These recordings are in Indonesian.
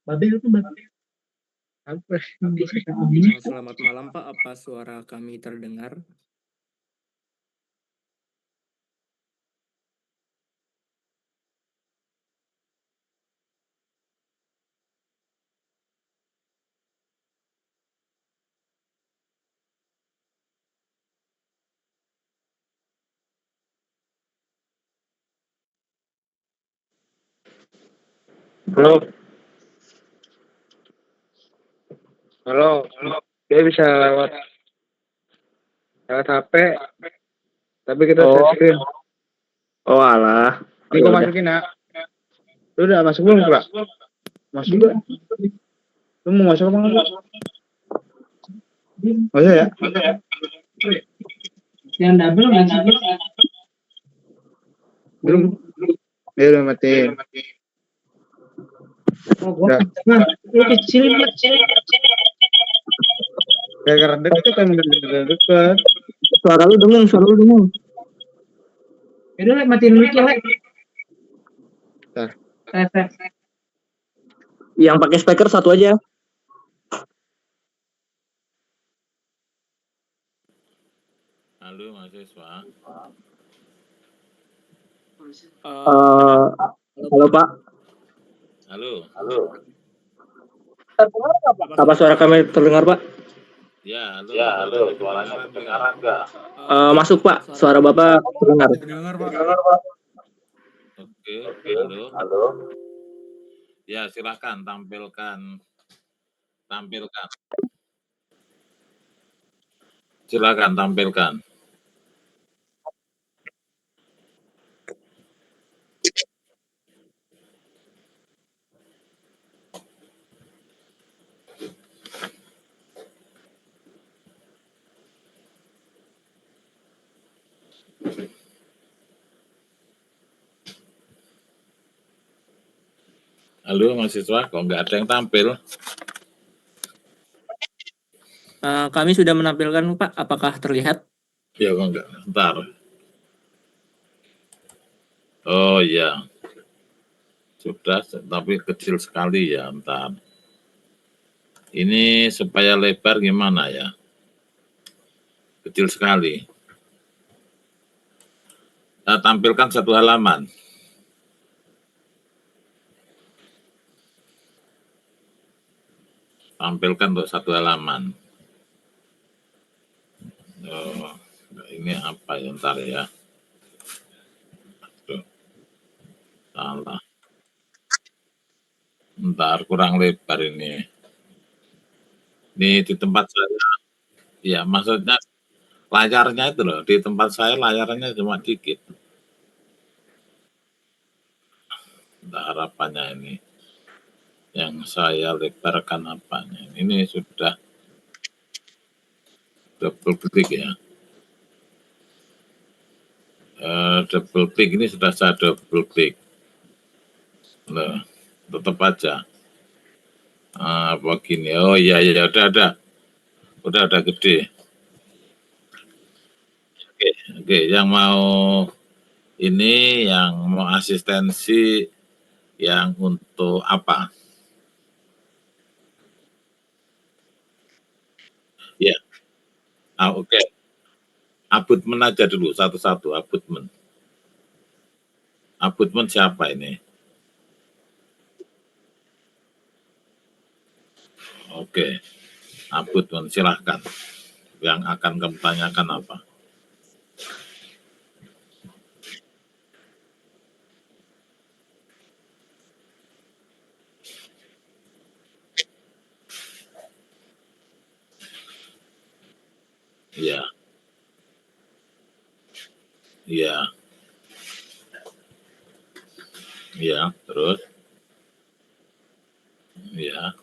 Babil itu babil. Apa? Selamat malam Pak, apa suara kami terdengar? Halo. Halo. Dia bisa lewat HP. Tapi kita share screen. Oh alah. Ini gua masukin ya. Lu udah masuk belum, Kak? Masuk juga. Lu mau masuk apa enggak? Masuk ya? Yang double masuk. Belum. Ya udah matiin. Oh, gua kecil. Gara-gara deket emang deket. Suara lu dengung. Udah matiin mic ya, Lek. Yang pakai speaker satu aja. Halo mahasiswa. Halo Pak. Halo. Apa suara kami terdengar Pak? Ya, halo. Suaranya kedengaran nggak? Masuk Pak. Suara Bapak terdengar. Terdengar Pak. Oke. Halo. Ya, silakan tampilkan. Silakan tampilkan. Halo mahasiswa, kok nggak ada yang tampil? Kami sudah menampilkan Pak, apakah terlihat? Ya kok nggak, ntar. Oh iya. Sudah, tapi kecil sekali ya, ntar. Ini supaya lebar gimana ya? Kecil sekali. Tampilkan satu halaman. Tampilkan untuk satu halaman. Oh, ini apa ya, ntar ya. Tuh, salah. Ntar kurang lebar ini. Ini di tempat saya. Ya, maksudnya layarnya itu loh. Di tempat saya layarnya cuma dikit. Entah harapannya ini. Yang saya lebarkan apanya. Ini sudah double klik ya. Double klik ini sudah saya double klik. Loh, tetap aja. Apa gini? Oh iya, udah gede. Oke, yang mau ini, yang mau asistensi, yang untuk apa? Ya, oke. Abutmen aja dulu, satu-satu, abutmen. Abutmen siapa ini? Oke, abutmen silahkan. Yang akan kamu tanyakan apa? Iya, terus? Iya,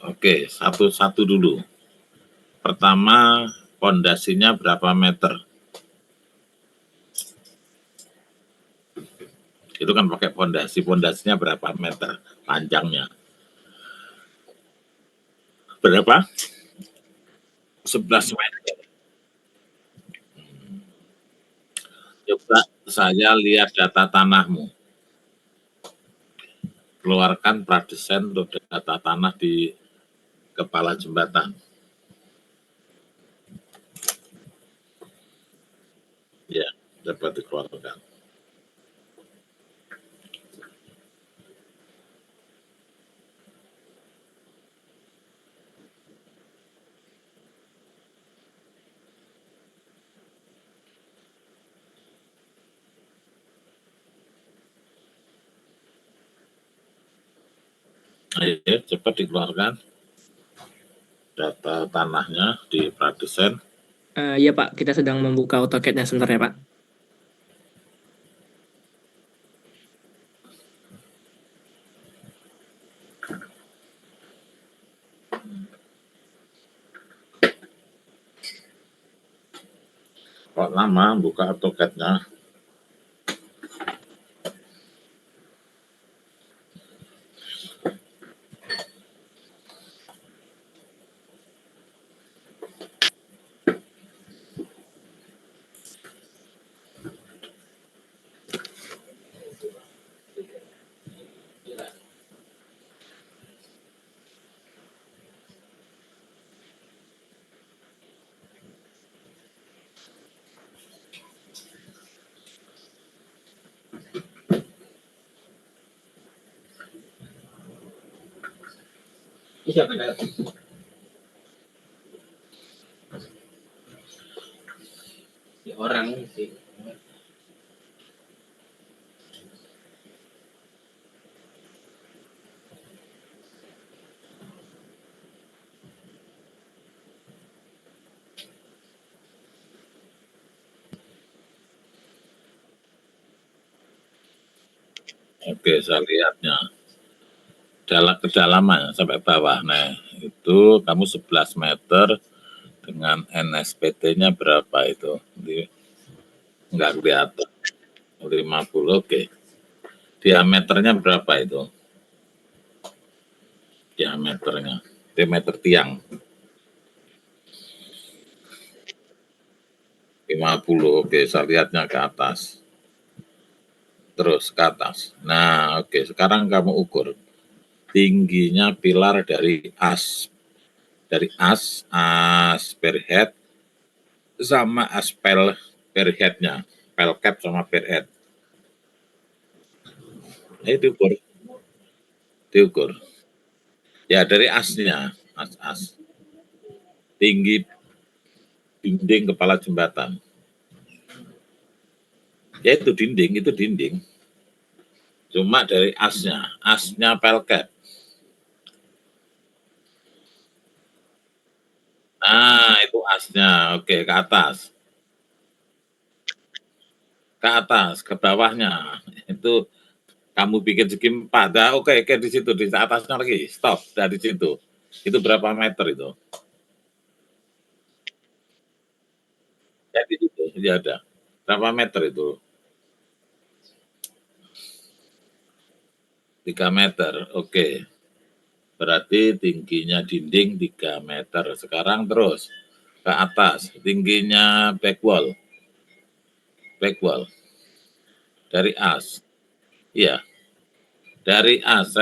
oke, satu-satu dulu. Pertama, pondasinya berapa meter? Itu kan pakai pondasinya berapa meter panjangnya? Berapa? 11 meter. Coba saya lihat data tanahmu. Keluarkan pradesain untuk data tanah di kepala jembatan. Ya, dapat dikeluarkan. Ayo, cepat dikeluarkan data tanahnya di pradesain. Iya Pak, kita sedang membuka AutoCAD-nya sebentar ya Pak. Kok lama buka AutoCAD-nya? Orang sih. Oke, saya lihatnya. Kedalaman sampai bawah. Nah, itu kamu 11 meter dengan NSPT-nya berapa itu? Enggak kelihatan. 50, oke. Diameternya berapa itu? Diameternya. Diameter tiang. 50, oke. Saya lihatnya ke atas. Terus ke atas. Nah, oke. Sekarang kamu ukur tingginya pilar dari as per head sama aspel per head-nya, pel cap sama per head. Diukur. Ya dari asnya, as. Tinggi dinding kepala jembatan. Ya itu dinding. Cuma dari asnya pel cap. Nah, itu asnya. Oke, ke atas. Ke bawahnya. Itu kamu bikin segi 4. Nah, oke, di situ, di atasnya lagi. Stop, dari situ. Itu berapa meter itu? Ya, di situ, ya ada. Berapa meter itu? 3 meter, oke. Berarti tingginya dinding 3 meter. Sekarang terus ke atas, tingginya backwall. Dari as. Iya, dari as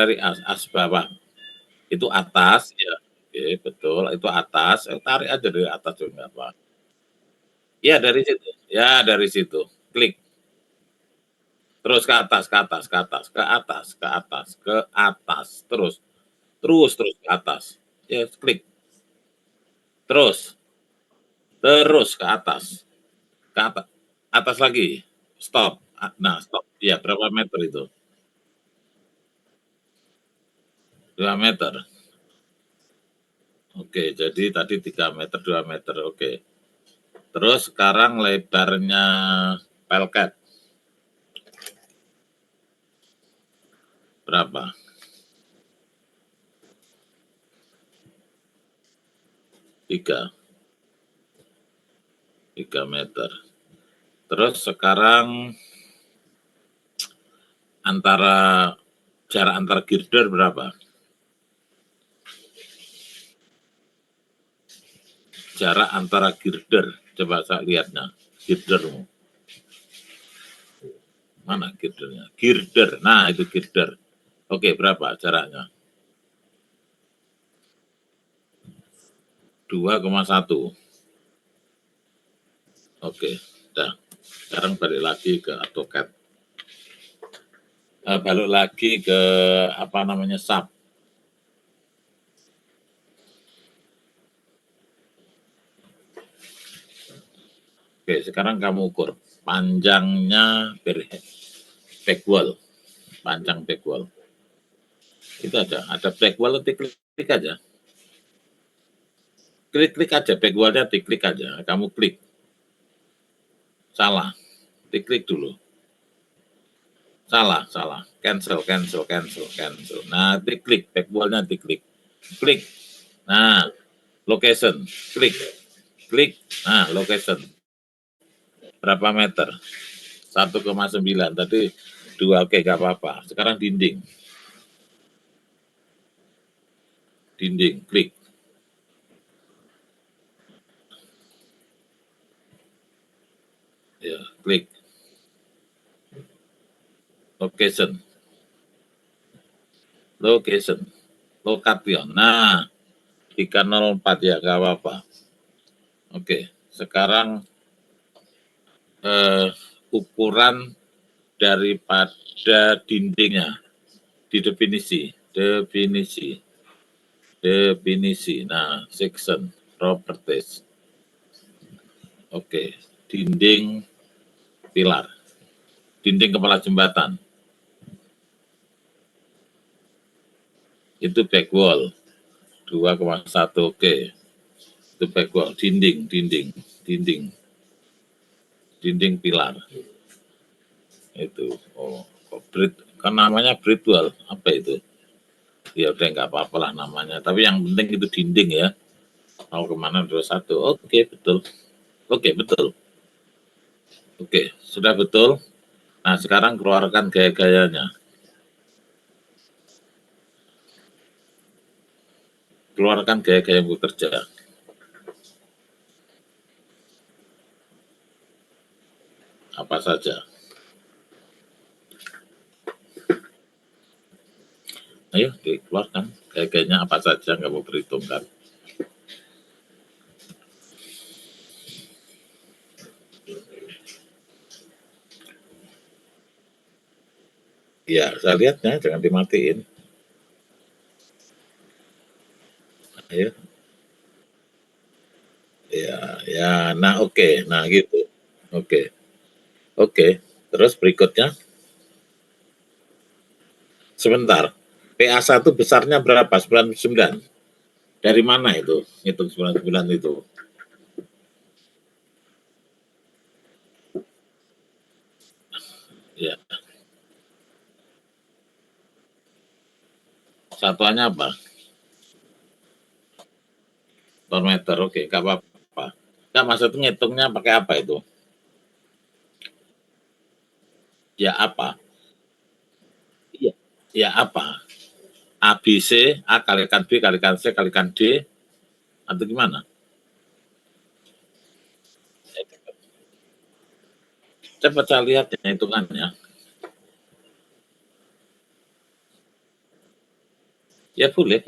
bawah. Itu atas, ya. Oke, betul. Itu atas. Tarik aja dari atas juga nggak apa. Ya, dari situ. Ya, dari situ. Klik. Terus ke atas. Terus ke atas. Ya, klik. Terus ke atas. Atas lagi. Stop. Nah, stop. Ya, berapa meter itu? 2 meter. Oke, jadi tadi 3 meter, 2 meter. Oke. Terus sekarang lebarnya pelket. Berapa? 3 meter. Terus sekarang jarak antara girder berapa? jarak antara girder. Coba saya lihatnya, girdermu. Mana girdernya? Girder. Nah, itu girder. Oke, berapa jaraknya? 2,1. Oke, dah. Sekarang balik lagi ke AutoCAD. Balik lagi ke apa namanya, SAP. Oke, sekarang kamu ukur panjangnya back wall, panjang back wall. Itu ada back wall, klik aja. Klik aja, back wall-nya diklik aja. Kamu klik. Salah. Diklik dulu. Salah. Cancel. Nah, diklik, back wall-nya diklik. Klik. Nah, location. Klik. Nah, location. Berapa meter? 1,9. Tadi 2, oke, gak apa-apa. Sekarang dinding, klik. Ya, klik. Location. Lokation. Nah, 304 ya, gak apa-apa. Oke, sekarang ukuran daripada dindingnya didefinisi. Nah, section, properties. Oke, dinding pilar, dinding kepala jembatan. Itu back wall 2,1. Oke. Itu back wall, dinding pilar. Itu. Kan namanya brick wall. Apa itu? Ya udah nggak apa-apa lah namanya. Tapi yang penting itu dinding ya. Mau kemana 21. Oke, betul. Oke, sudah betul. Nah, sekarang keluarkan gaya-gayanya. Keluarkan gaya-gaya bekerja. Apa saja. Ayo, dikeluarkan gaya-gayanya apa saja, nggak mau perhitungkan. Ya, saya lihatnya, jangan dimatiin. Ayo. Ya, nah oke. Nah gitu. Oke. Terus berikutnya. Sebentar. PA1 besarnya berapa? 99. Dari mana itu? Hitung 99 itu. Ya. Satuannya apa? Per meter. Oke, nggak apa-apa. Nggak, maksudnya ngitungnya pakai apa itu? Ya apa? Iya. Ya apa? A, B, C, A kalikan B, kalikan C, kalikan D, atau gimana? Cepat saya lihat ya hitungannya. Ya boleh.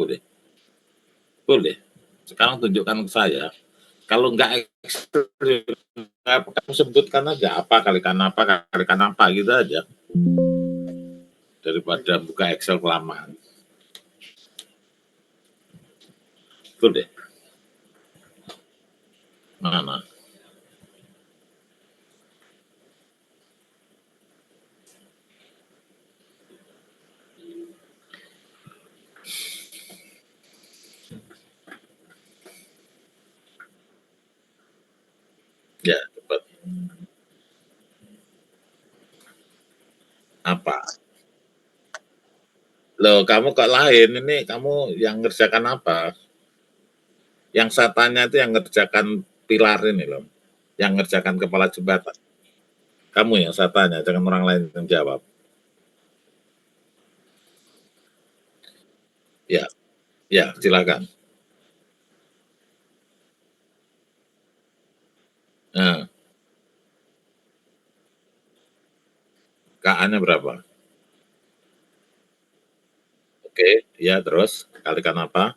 Sekarang tunjukkan ke saya. Kalau nggak kamu sebutkan aja apa kalikan apa gitu aja. Daripada buka Excel kelamaan. Betul deh. Mana? Ya, cepat. Apa? Loh, kamu kok lain? Ini kamu yang ngerjakan apa? Yang saya tanya itu yang ngerjakan pilar ini loh. Yang ngerjakan kepala jembatan. Kamu yang saya tanya, jangan orang lain yang jawab. Ya, silakan. KA-nya berapa? Oke, ya terus kalikan apa?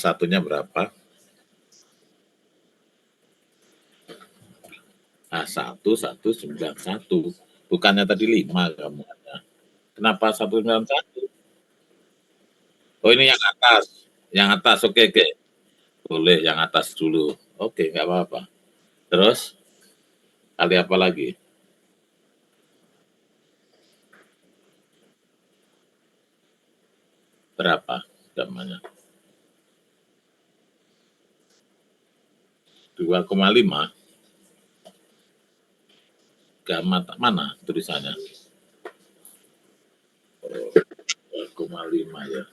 Satunya berapa? A1, 191. Bukannya tadi 5 kamu. Kenapa 191? Oh ini yang atas. Yang atas, oke, oke. Boleh yang atas dulu. Oke, nggak apa-apa. Terus, kali apa lagi? Berapa gamanya? 2,5. Gamma mana tulisannya? 2,5 ya.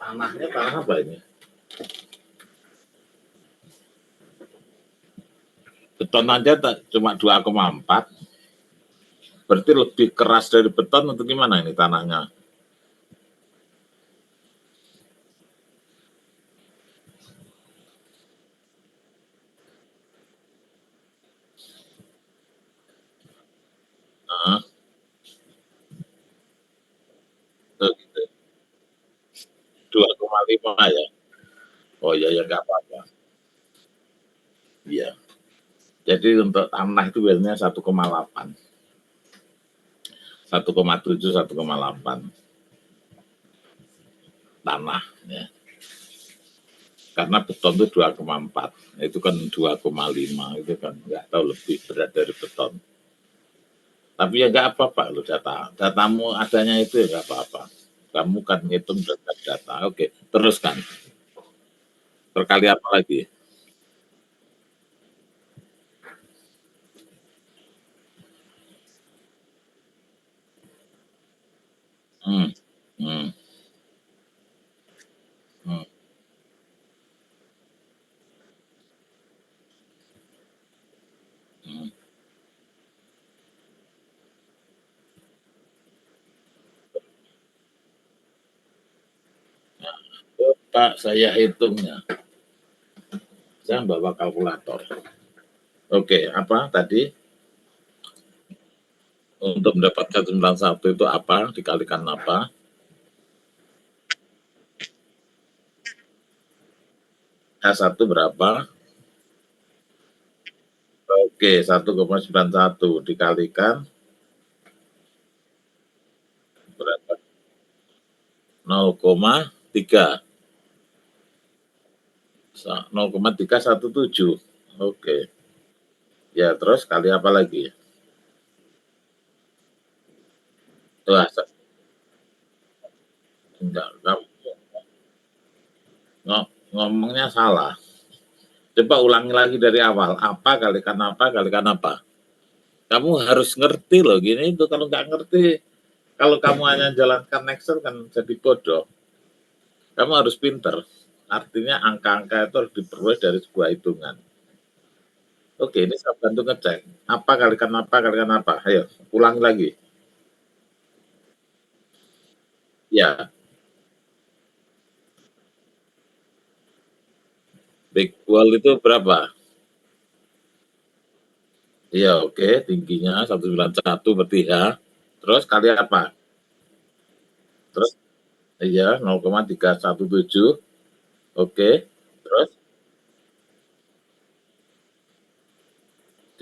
Tanahnya tanah apa ini? Beton aja cuma 2,4. Berarti lebih keras dari beton atau gimana ini tanahnya? Nah, gitu. 2,5 ya. Oh iya ya nggak apa-apa. Iya. Jadi untuk tanah itu biasanya 1,8. 1,7, 1,8 tanah ya. Karena beton itu 2,4. Itu kan 2,5 itu kan nggak tahu lebih berat dari beton. Tapi ya nggak apa-apa loh datamu adanya itu ya nggak apa-apa. Kamu kan ngitung data. Oke, teruskan. Terkali apa lagi? Hmm, hmm, hmm, hmm. Pak, saya hitungnya. Saya bawa kalkulator. Oke, apa tadi? Untuk mendapatkan 91 itu apa? Dikalikan apa? H1 berapa? Oke, 1,91 dikalikan berapa? 0,3. 0,317. Oke. Ya, terus kali apa lagi? Wah, enggak, kamu ngomongnya salah. Coba ulangi lagi dari awal. Apa kalikan apa kalikan apa? Kamu harus ngerti loh gini itu. Kalau nggak ngerti, kalau kamu hanya jalankan Excel kan jadi bodoh. Kamu harus pinter. Artinya angka-angka itu harus diperoleh dari sebuah hitungan. Oke, ini saya bantu ngecek. Apa kalikan apa kalikan apa? Ayo, ulangi lagi. Ya, big wall itu berapa? Iya, oke, tingginya 191 berarti ya. Terus kali apa? Terus iya 0,317. Oke. Terus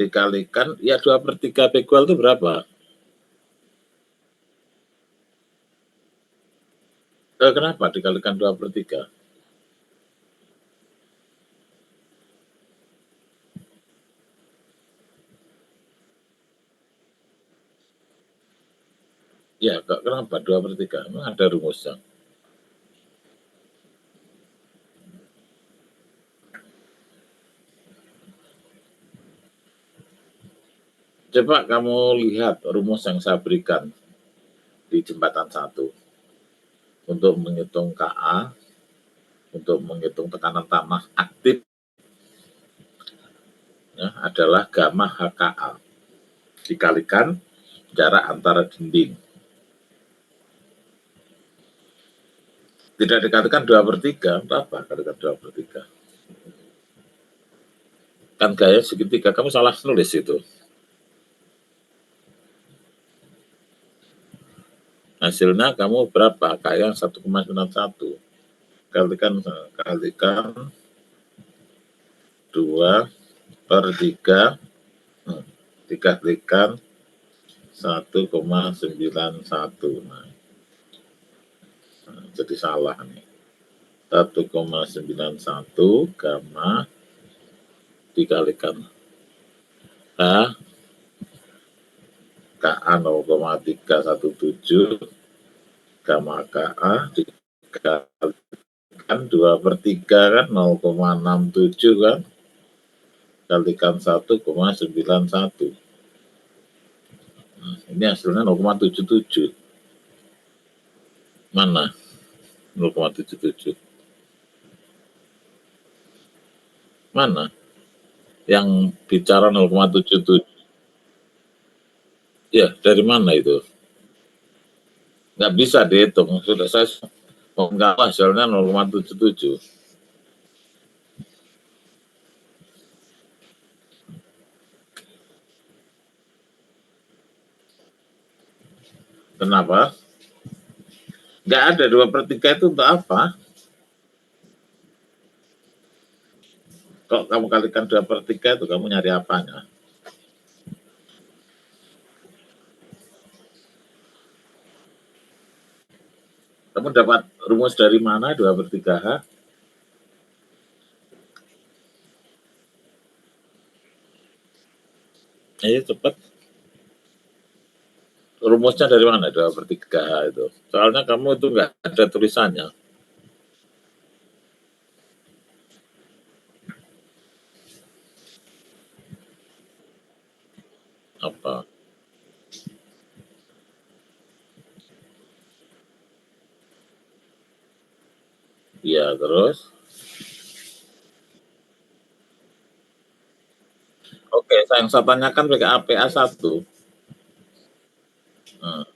dikalikan ya 2/3 big wall itu berapa? Kenapa dikalikan 2/3? Ya, kok kenapa 2/3? Emang ada rumusnya? Coba kamu lihat rumus yang saya berikan di jembatan 1 untuk menghitung KA, untuk menghitung tekanan tanah aktif ya, adalah gamma HKA dikalikan jarak antara dinding. Tidak dikalikan 2/3, apa kalikan 2/3? Kan gaya segitiga, kamu salah nulis itu. Hasilnya kamu berapa? Kayak 1,91. Kalikan 2/3. 3 kalikan 1,91. Nah, jadi salah nih. 1,91 gamma dikalikan H KA 0,317 gamma KA dikalikan 2/3 kan 0,67 kan, kalikan 1,91. Nah, ini hasilnya 0,77. Mana 0,77? Mana yang bicara 0,77? Ya, dari mana itu? Nggak bisa dihitung. Sudah saya nggak hasilnya 0,77. Kenapa? Nggak ada 2/3 itu untuk apa? Kalau kamu kalikan 2/3 itu kamu nyari apanya? Kamu dapat rumus dari mana 2/3H? Ayo cepat. Rumusnya dari mana 2/3H itu? Soalnya kamu itu nggak ada tulisannya. Apa? Ya, terus? Oke, yang saya tanyakan PKAPA 1. Nah,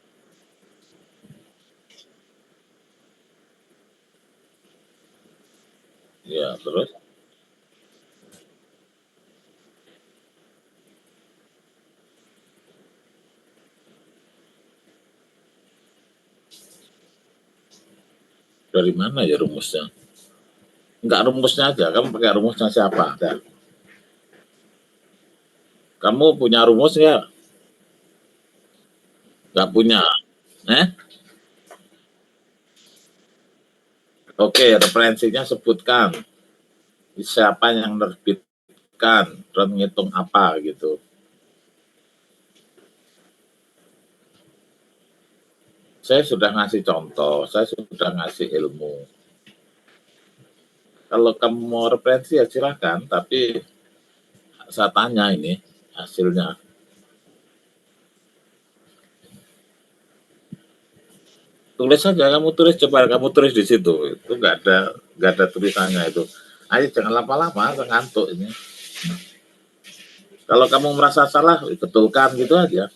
ya, terus? Dari mana ya rumusnya? Enggak rumusnya aja, kamu pakai rumusnya siapa? Ada. Kamu punya rumus nggak? Nggak punya. Eh? Oke, referensinya sebutkan. Siapa yang menerbitkan dan ngitung apa gitu. Saya sudah ngasih contoh, saya sudah ngasih ilmu. Kalau kamu mau referensi ya silahkan, tapi saya tanya ini hasilnya. Tulis saja, kamu tulis, coba kamu tulis di situ. Itu nggak ada tulisannya itu. Ayo jangan lama-lama, saya ngantuk ini. Kalau kamu merasa salah, betulkan gitu aja.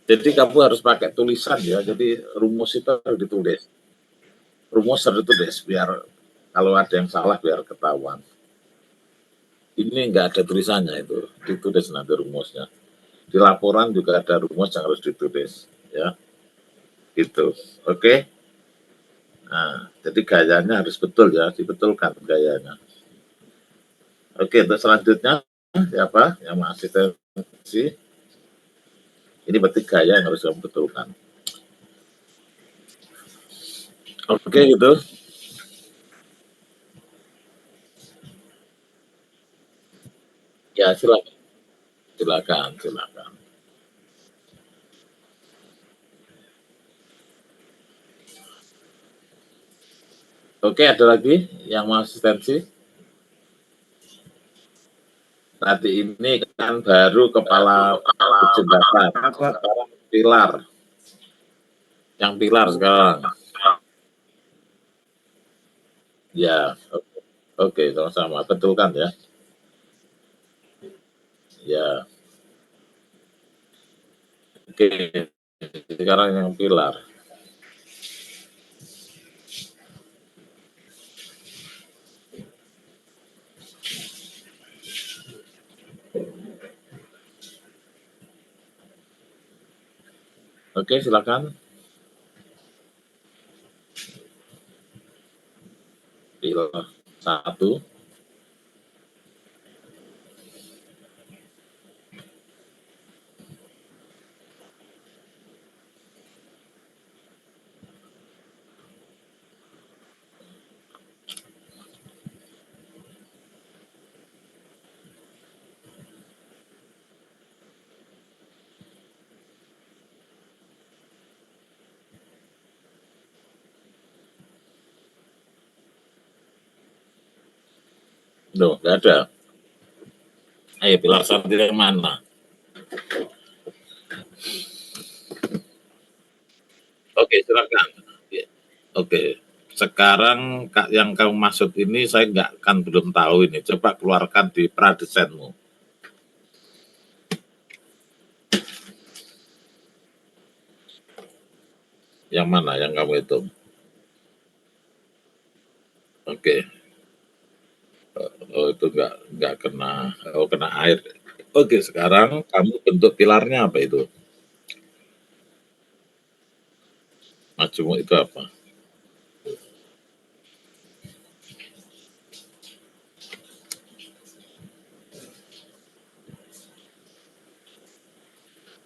Jadi kamu harus pakai tulisan ya. Jadi rumus itu harus ditulis. Rumus harus ditulis biar kalau ada yang salah biar ketahuan. Ini nggak ada tulisannya itu, ditulis nanti rumusnya. Di laporan juga ada rumus yang harus ditulis, ya. Gitu, oke? Nah, jadi gayanya harus betul ya, dibetulkan gayanya. Oke, untuk selanjutnya siapa yang masih tensi? Ini berarti gaya yang harus kamu betulkan. Oke, gitu. Ya, silakan. Silakan, silakan. Oke, ada lagi yang mau asistensi? Tadi ini kan baru kepala jembatan, sekarang pilar. Yang pilar sekarang. Ya, oke, sama-sama. Betulkan ya. Ya, oke. Sekarang yang pilar. Oke, silakan. Pilar 1. Loh, nggak ada. Ayo, pilar 1 yang mana? Oke, silakan. Ya, oke. Sekarang yang kamu maksud ini saya nggak kan belum tahu ini. Coba keluarkan di pradesainmu. Yang mana yang kamu hitung? Oke. Oh, itu nggak kena. Oh, kena air. Oke, sekarang kamu bentuk pilarnya apa itu? Majemuk itu apa?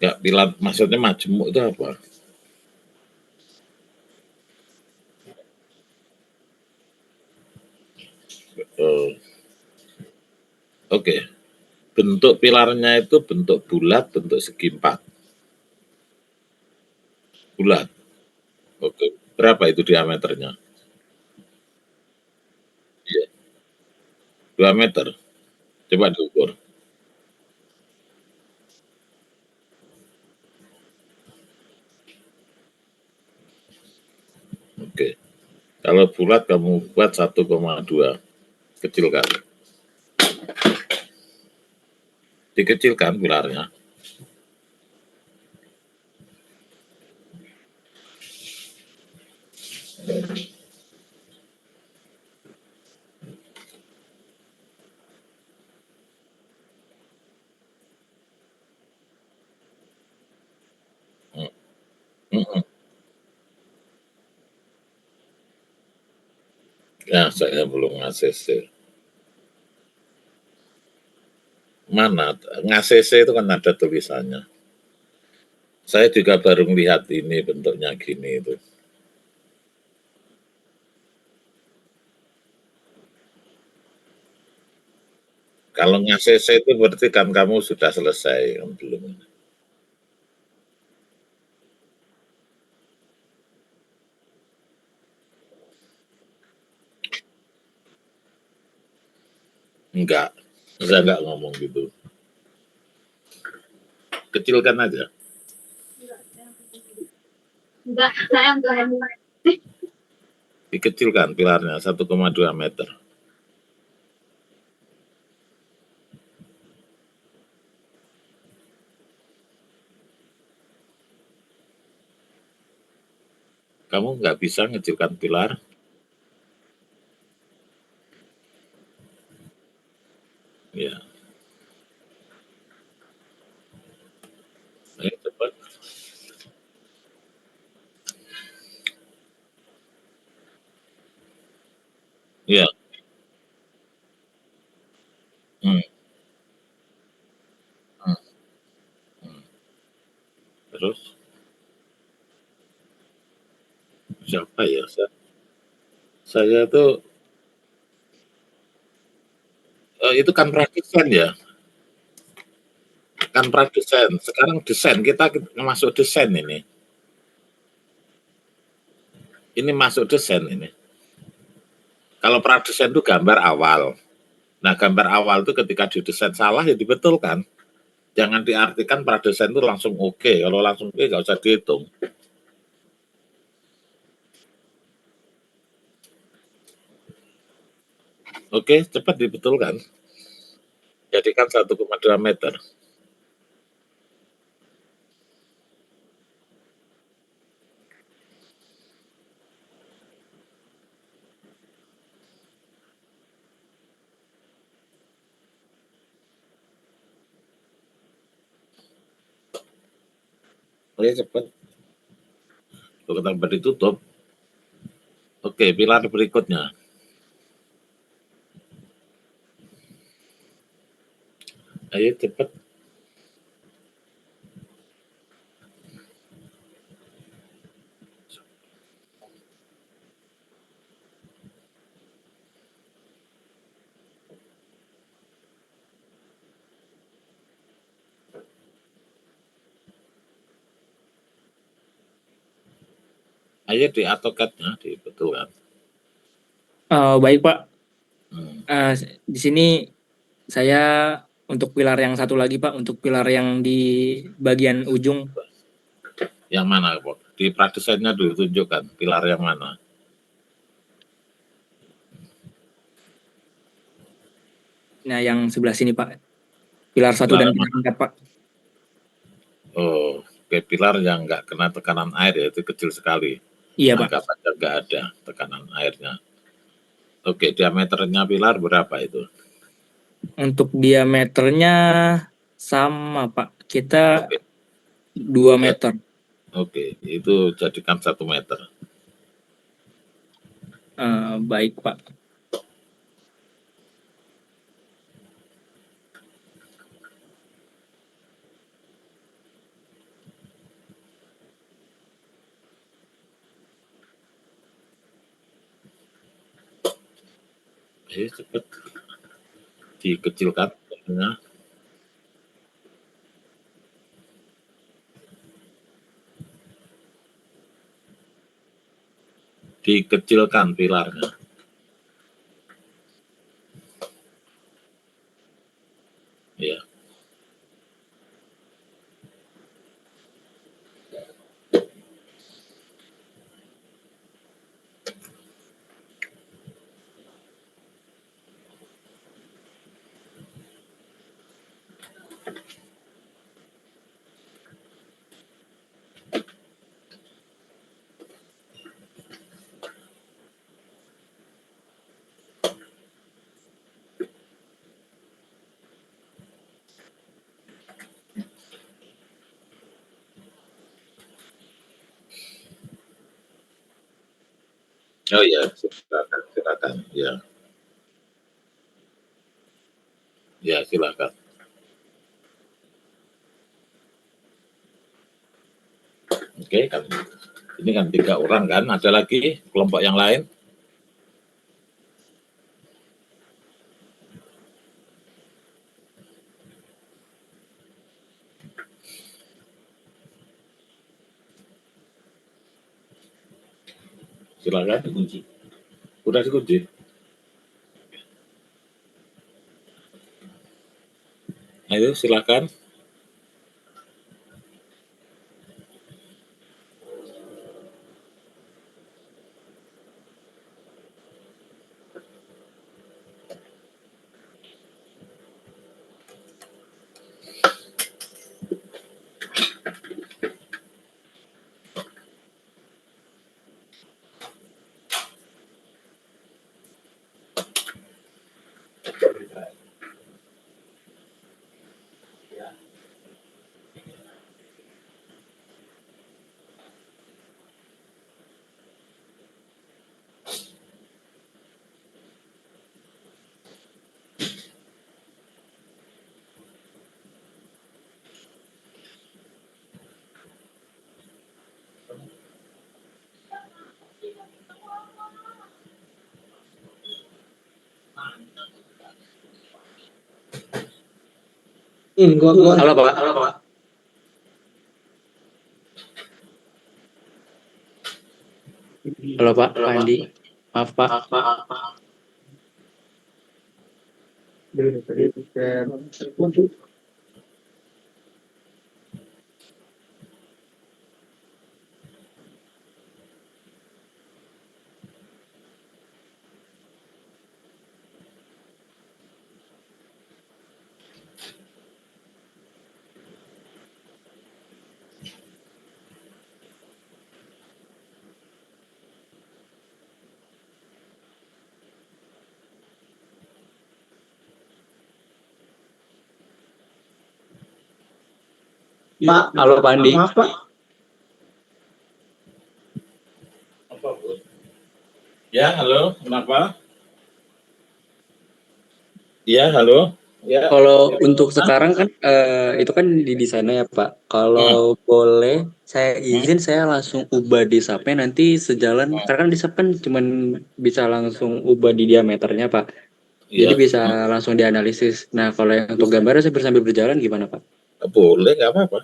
Ya, pilar maksudnya majemuk itu apa? Oh, oke. Bentuk pilarnya itu bentuk bulat, bentuk segi empat. Bulat. Oke. Berapa itu diameternya? Iya, 2 meter. Coba diukur. Oke. Kalau bulat kamu buat 1,2. Kecilkan. Dikecilkan pilarnya. Mm, mm. Ya, saya belum nge-CC. Mana? Nge-CC itu kan ada tulisannya. Saya juga baru melihat ini bentuknya gini itu. Kalau nge-CC itu berarti kan kamu sudah selesai, kan belum. Enggak, saya enggak ngomong gitu. Kecilkan aja. Enggak, saya enggak ngomong. Dikecilkan pilarnya 1,2 meter. Kamu nggak bisa ngecilkan pilar. Ya, ayo cepat. Ya, hmm, hmm, hmm. Terus siapa ya? Saya tuh itu kan pradesain ya, kan pradesain. Sekarang desain kita masuk desain ini. Ini masuk desain ini. Kalau pradesain itu gambar awal. Nah, gambar awal itu ketika didesain salah ya dibetulkan. Jangan diartikan pradesain itu langsung oke. Kalau langsung oke nggak usah dihitung. Oke, cepat dibetulkan. Jadikan 1,2 meter. Oke, cepat. Kalau tanpa ditutup, oke, pilar berikutnya. Ayo cepat. Ayo di AutoCAD-nya dibetulkan. Baik Pak. Hmm. Di sini saya untuk pilar yang satu lagi Pak, untuk pilar yang di bagian ujung. Yang mana, Pak? Di praktisennya dulu tunjukkan pilar yang mana. Nah, yang sebelah sini Pak. Pilar 1 dan pilar 4 Pak. Oh, oke, pilar yang nggak kena tekanan air ya, itu kecil sekali. Iya Pak. Anggap aja nggak ada tekanan airnya. Oke, diameternya pilar berapa itu? Untuk diameternya sama Pak. Kita Oke. 2 meter. Oke, itu jadikan 1 meter. Baik Pak. Cepat dikecilkan. Dikecilkan pilarnya. Ya. Oh ya, silakan. Ya. Ya, silakan. Oke, kan. Ini kan 3 orang kan, ada lagi kelompok yang lain? Silakan. Dikunci. Udah dikunci. Ayo silakan. Halo Pak. Halo Pak Andi. Maaf Pak. Pak, halo Pak Andi. Maaf Pak. Ya, halo, kenapa? Ya, halo. Ya, Kalau untuk sekarang kan itu kan di sana ya Pak. hmm, Kalau boleh saya hmm, izin saya langsung ubah di SAP nanti sejalan hmm. karena kan di SAP kan cuman bisa langsung ubah di diameternya Pak. Jadi Ya, bisa langsung dianalisis. Nah, kalau yang untuk gambarnya saya sambil berjalan gimana Pak? boleh, nggak apa-apa.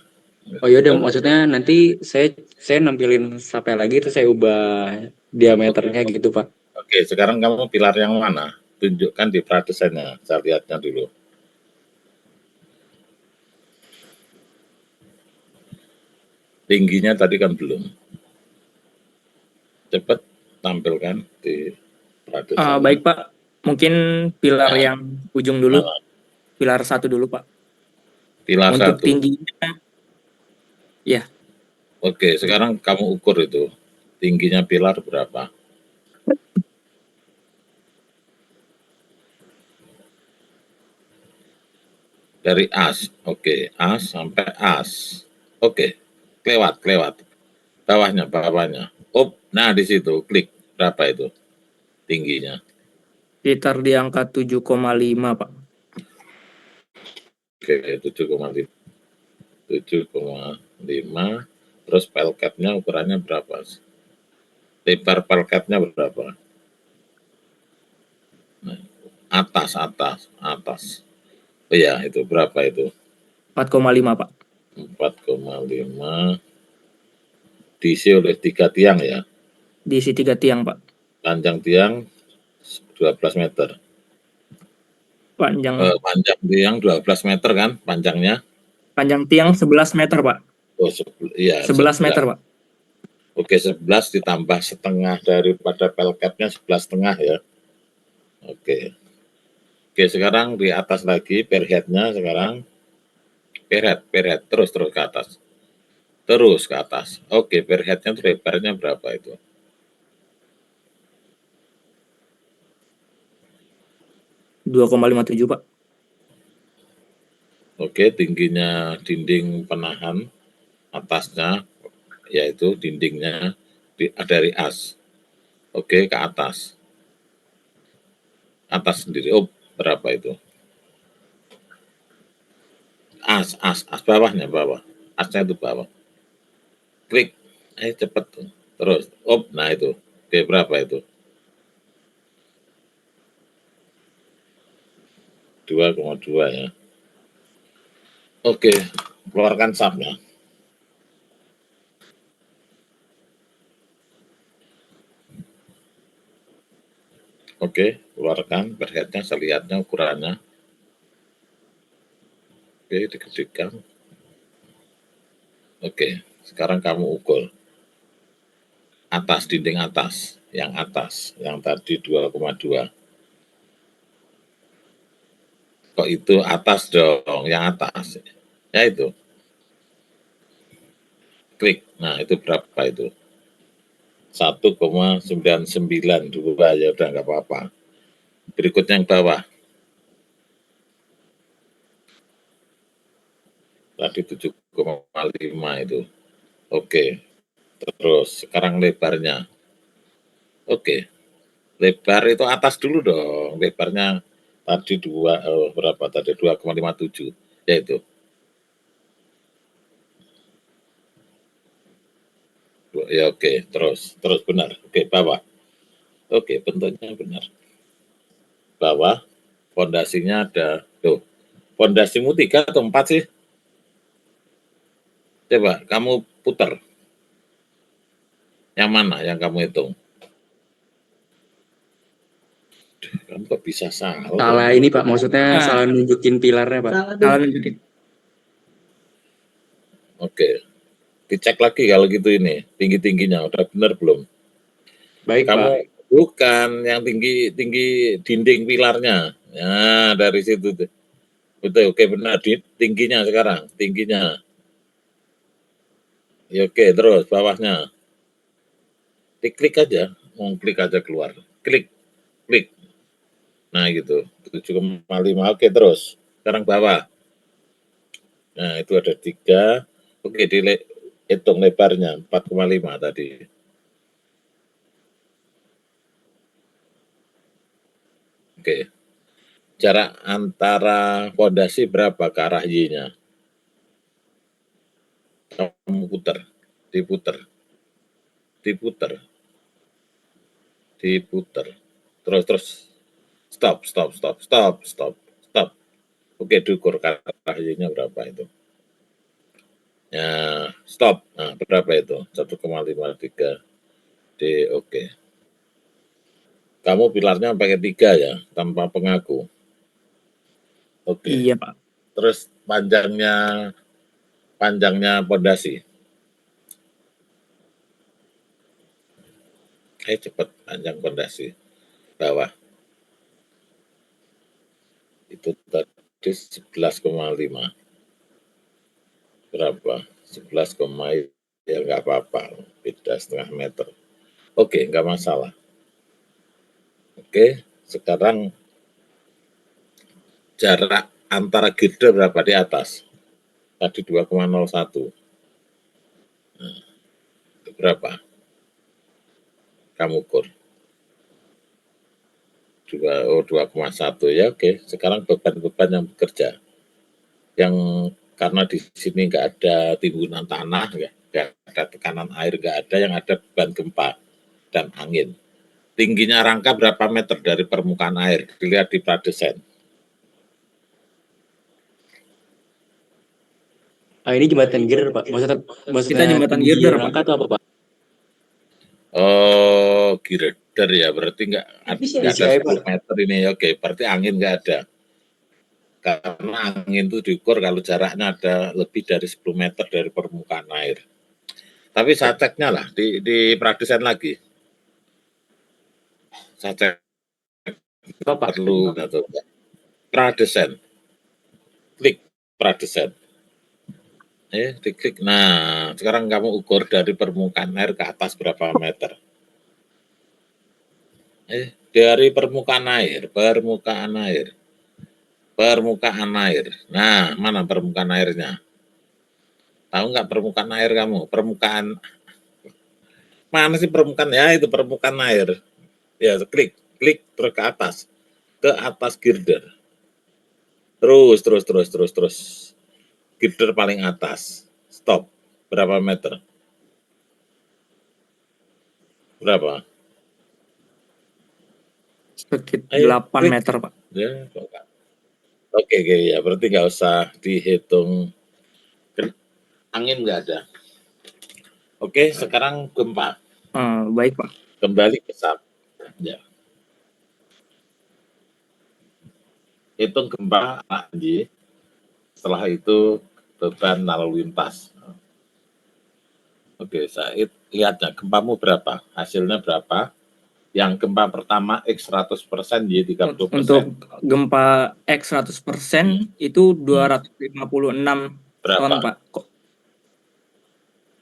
Oh ya udah Nggak apa-apa. maksudnya nanti saya nampilin SAP lagi terus saya ubah Oke, diameternya gitu Pak. oke, sekarang kamu pilar yang mana? Tunjukkan di pradesainnya, saya lihatnya dulu. Tingginya tadi kan belum. Cepat tampilkan di pradesainnya. Baik Pak, mungkin pilar Ya, yang ujung dulu, mana? pilar 1 dulu Pak. Pilar Untuk 1. tingginya, ya Oke, sekarang kamu ukur itu. Tingginya pilar berapa? Dari as. Oke, as sampai as. Oke, kelewat. Bawahnya. Oh, nah di situ klik berapa itu tingginya? sekitar di angka 7,5 Pak. Oke, 7,5. 7,5. Terus pelketnya ukurannya berapa? Lebar pelketnya berapa? Nah, atas. Oh iya, itu berapa itu? 4,5 Pak. 4,5 diisi oleh 3 tiang ya. Diisi 3 tiang Pak. Panjang tiang 12 meter. Panjang Panjang tiang 12 meter kan panjangnya? panjang tiang 11 meter Pak. Oh, iya, 11 meter 11. Pak. Oke, 11 ditambah setengah daripada pelketnya 11,5 ya. Oke. Oke, sekarang di atas lagi per head-nya sekarang per head terus ke atas. Terus ke atas. Oke, per head-nya lebarnya berapa itu? 2,57 Pak. Oke, tingginya dinding penahan atasnya yaitu dindingnya dari as. Oke, ke atas. Atas sendiri. Oh, berapa itu? As bawah. Asnya itu bawah. Klik. Cepet tuh. Terus. Oh, nah itu. Oke, berapa itu? 2,2 ya. Oke, keluarkan sub-nya. Oke, keluarkan per head-nya, saya lihatnya ukurannya. Oke, diketikkan. Oke, sekarang kamu ukur. Atas, dinding atas. Yang tadi 2,2. Kok itu atas dong, yang atas. Ya itu. Klik. Nah, itu berapa itu? 1,992 ya udah nggak apa-apa. Berikutnya yang bawah. Tadi 7,5 itu. Oke. Terus sekarang lebarnya. Oke. Lebar itu atas dulu dong. Lebarnya tadi berapa tadi? 2,57. Yaitu. Ya oke. Terus benar. Oke, bawah. Oke, bentuknya benar. Bawah. Fondasinya ada. Tuh. Fondasimu 3 atau 4 sih? Coba kamu putar. Yang mana yang kamu hitung? Kamu kok bisa salah? Salah ini Pak, maksudnya Nah, salah nunjukin pilarnya Pak. salah nunjukin. Oke, dicek lagi kalau gitu ini tingginya udah benar belum? Baik Kamu Pak. bukan yang tinggi dinding pilarnya. Nah, dari situ tuh. Betul, oke benar. Tingginya sekarang, tingginya. Ya, oke, terus bawahnya. Klik aja, mau klik aja keluar. Klik. Nah, gitu. 7,5. Oke, terus. Sekarang bawah. Nah, itu ada 3. Oke, hitung lebarnya 4,5 tadi. Oke. Jarak antara pondasi berapa ke arah Y-nya? Kamu putar, diputar, diputar, diputar. Terus. Stop. Oke, diukur ke arah Y-nya berapa itu. Ya, stop. Nah, berapa itu? 1,53 D. Oke. Kamu pilarnya pakai 3 ya, tanpa pengaku. Oke. Iya, Pak. Terus panjangnya pondasi. Cepat panjang pondasi bawah. Itu tadi 11,5. Berapa? 11, ya nggak apa-apa, beda setengah meter. Oke, nggak masalah. Oke, sekarang jarak antara girder berapa di atas? Tadi 2,01. Nah, itu berapa? Kamu ukur. 2,1 ya, oke. Sekarang beban-beban yang bekerja. Yang karena di sini nggak ada timbunan tanah, ya, nggak ada tekanan air, nggak ada, yang ada beban gempa dan angin. Tingginya rangka berapa meter dari permukaan air? Dilihat di pradesain. Ini jembatan girder, Pak. Maksudnya Kita jembatan tinggi girder, Pak. rangka atau apa, Pak? Oh, girder ya, berarti nggak ada DCI, 10 meter ini. Oke, berarti angin nggak ada. Karena angin itu diukur kalau jaraknya ada lebih dari 10 meter dari permukaan air. Tapi saya ceknya lah, di pradesain lagi. Saya cek Apa, Pak? perlu atau enggak. Pradesain. Klik pradesain. Diklik. Nah, sekarang kamu ukur dari permukaan air ke atas berapa meter. Dari permukaan air. Nah, mana permukaan airnya? Tahu nggak permukaan air kamu? Mana sih permukaan? Ya, itu permukaan air. Ya, klik terus ke atas girder. Terus. Girder paling atas. Stop. Berapa meter? Berapa? Sekitar Ayo, 8 klik. meter, Pak. Ya, oke, ya berarti nggak usah dihitung. Angin nggak ada. Oke, sekarang gempa. Baik, Pak. Kembali ke SAP. Ya. Hitung gempa Anji. Setelah itu beban lalu lintas. Oke, Said, lihatnya gempamu berapa? Hasilnya berapa? Yang gempa pertama X 100%, Y 30%. Untuk gempa X 100% itu 256 Berapa? ton, Pak.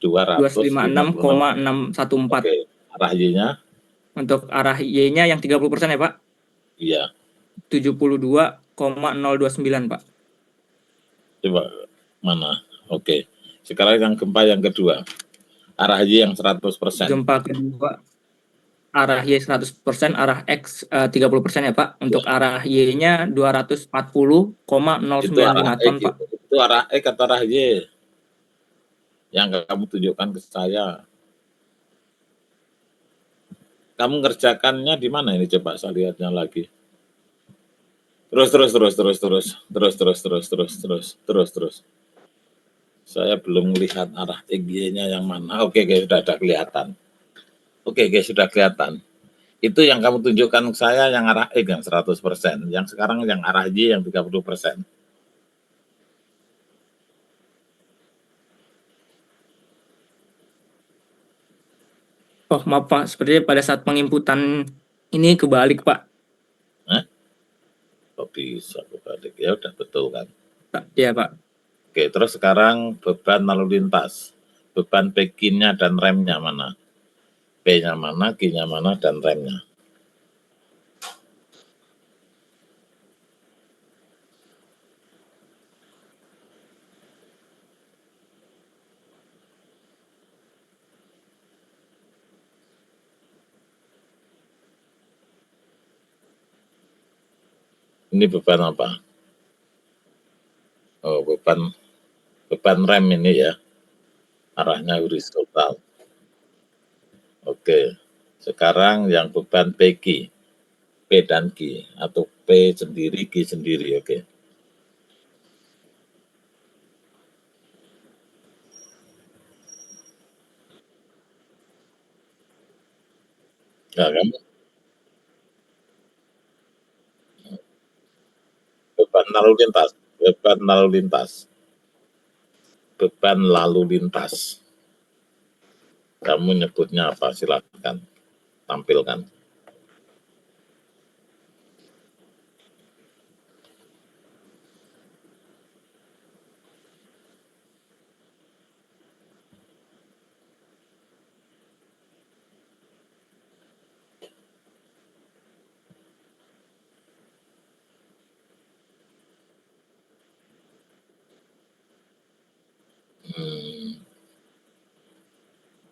256,614. 256,614. Oke, arah Y-nya? Untuk arah Y-nya yang 30% ya, Pak? Iya. 72,029, Pak. Coba mana? Oke. Sekarang yang gempa yang kedua. Arah Y yang 100%. Gempa kedua arah Y 100%, arah X 30% ya, Pak. Untuk arah Y-nya 240,095 ton, Pak. Itu arah X atau arah Y? Yang kamu tunjukkan ke saya. Kamu ngerjakannya di mana ini? Coba saya lihatnya lagi. Terus. Saya belum melihat arah Y-nya yang mana. Oke, sudah ada kelihatan. Sudah kelihatan. Itu yang kamu tunjukkan ke saya yang arah X yang 100%. Yang sekarang yang arah Y yang 30%. Oh, maaf, Pak. Sepertinya pada saat penginputan ini kebalik, Pak. Kok bisa kebalik? Ya udah betul kan. Iya, Pak. Oke, terus sekarang beban lalu lintas. Beban P-nya dan remnya mana? P-nya mana, Q-nya mana, dan remnya. Ini beban apa? Oh, beban rem ini ya, arahnya horizontal. Oke, sekarang yang beban PQ, P dan Q, atau P sendiri, Q sendiri, oke. Nah, kamu beban lalu lintas, beban lalu lintas, beban lalu lintas. Kamu nyebutnya apa? Silakan tampilkan.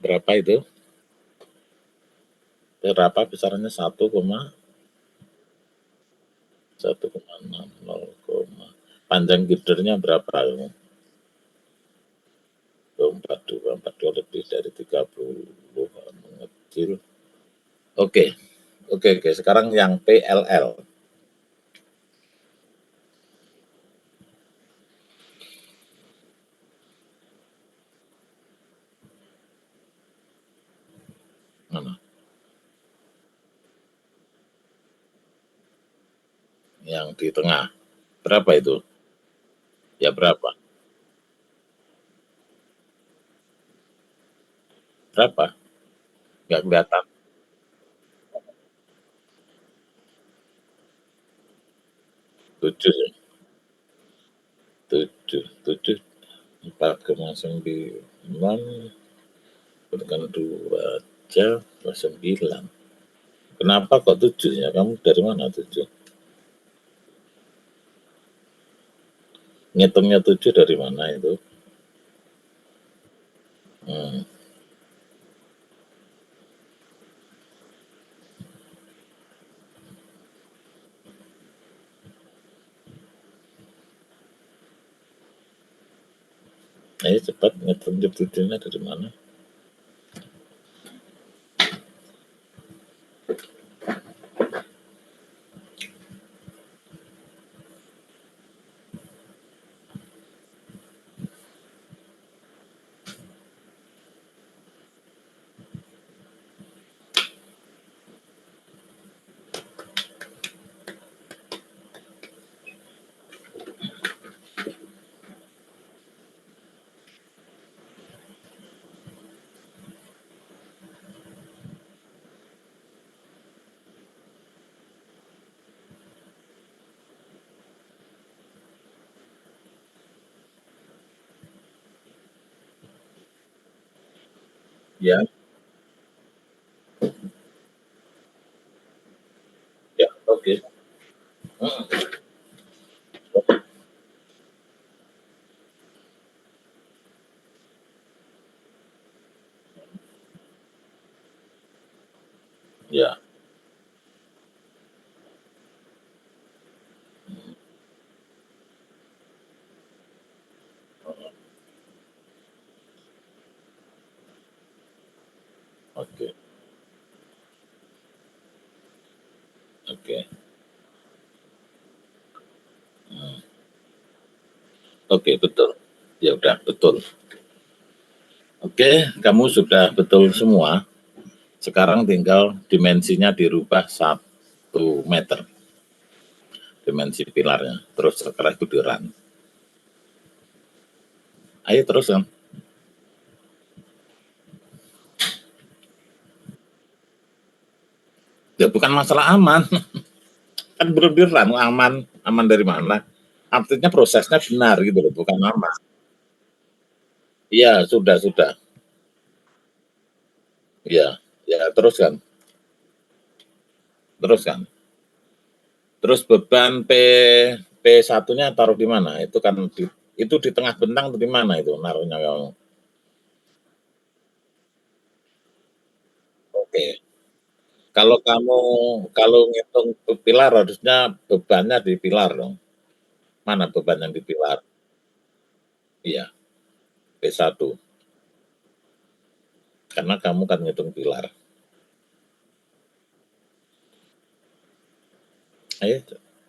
Berapa itu? Berapa besarannya? 1,6, panjang girdernya berapa? 42 lebih dari 30, mengecil. Oke, oke. Sekarang yang PLL. Mana? Yang di tengah. Berapa itu? Ya berapa? Berapa? Nggak kelihatan. 7 ya? 7, 4,9 dengan 2 jam 9. Kenapa kok 7 ya? Kamu dari mana 7? Ngitungnya 7 dari mana itu? Hmm. Ayo cepat ngitung 7-nya dari mana? Ya, ya, oke. Hmm. Ya, oke, oke. Oke, betul. Ya udah, betul. Oke, kamu sudah betul semua. Sekarang tinggal dimensinya dirubah 1 meter. Dimensi pilarnya. Terus setelah itu di-run. Ayo terus kan. Ya bukan masalah aman. Kan belum di-run, aman. Aman dari mana? Artinya prosesnya benar gitu loh, bukan aman. Iya, sudah. Iya, ya terus kan. Terus kan. Terus beban P1-nya taruh di mana? Itu kan itu di tengah bentang atau di mana itu naruhnya kamu? Oke. Kalau ngitung pilar harusnya bebannya di pilar dong. Mana beban yang di pilar? Iya, P1. Karena kamu kan ngitung pilar. Ayo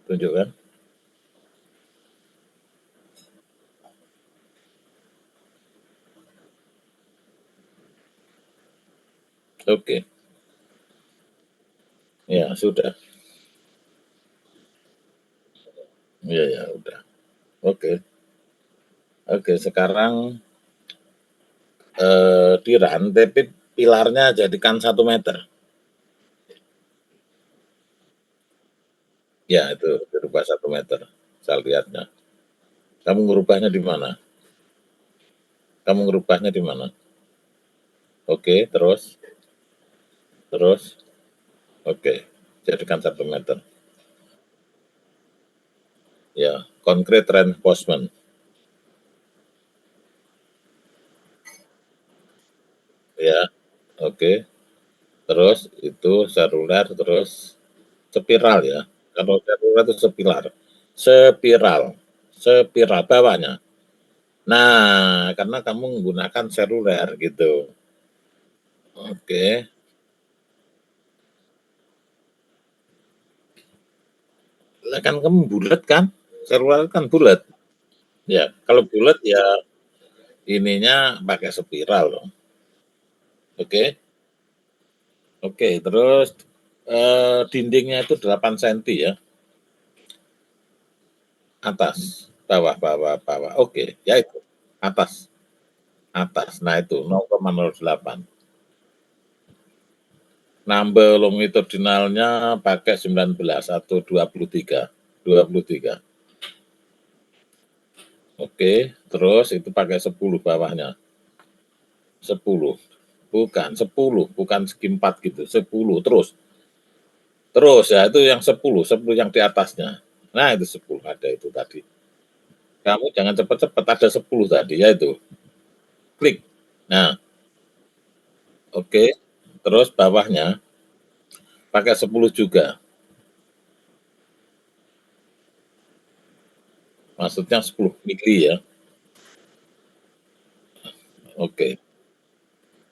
tunjukkan. Oke. Ya, sudah. Iya, ya, udah. Oke. Oke, sekarang di run, tapi pilarnya jadikan 1 meter. Ya, itu berubah 1 meter. Saya lihatnya. Kamu ngerubahnya di mana? Kamu ngerubahnya di mana? Oke, terus? Terus? Oke, jadikan 1 meter. Ya, concrete reinforcement. Ya, oke. Terus itu seruler, terus spiral ya. Kalau seruler itu sepilar. Spiral. Spiral bawahnya. Nah, karena kamu menggunakan seruler gitu. Oke. Lah kan kamu bulat kan? Seruler kan bulat. Ya, kalau bulat ya ininya pakai spiral dong. Oke. Oke, terus dindingnya itu 8 cm ya. Atas, bawah, bawah, bawah. Oke, ya itu. Atas. Atas. Nah, itu 0,08. Nambah longitudinalnya pakai 19 atau 23. 23. Oke, terus itu pakai 10 bawahnya. 10. Bukan 10, bukan segi 4 gitu. 10 terus. Terus ya itu yang 10, 10 yang di atasnya. Nah, itu 10 ada itu tadi. Kamu jangan cepat-cepat, ada 10 tadi ya itu. Klik. Nah, oke. Terus bawahnya pakai 10 juga. Maksudnya 10 mili ya. Oke.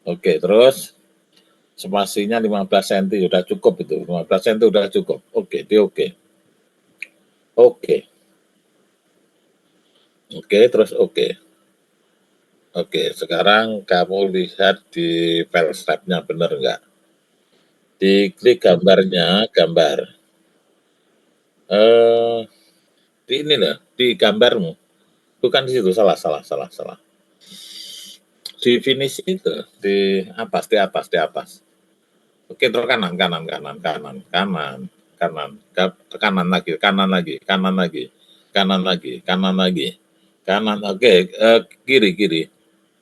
Oke, terus spasinya 15 cm udah cukup itu. 15 cm udah cukup. Oke, dia oke. Oke. Oke, terus oke. Oke, sekarang kamu lihat di file step-nya benar nggak? Diklik gambarnya, gambar. Di ini loh, di gambarmu. Bukan di situ, salah, salah, salah, salah. Di finish itu, di atas, di atas, di atas. Oke, terus kanan, kanan, kanan, kanan, kanan, kanan, kanan lagi, kanan lagi, kanan lagi, kanan lagi, kanan lagi, kanan. Oke, kiri, kiri.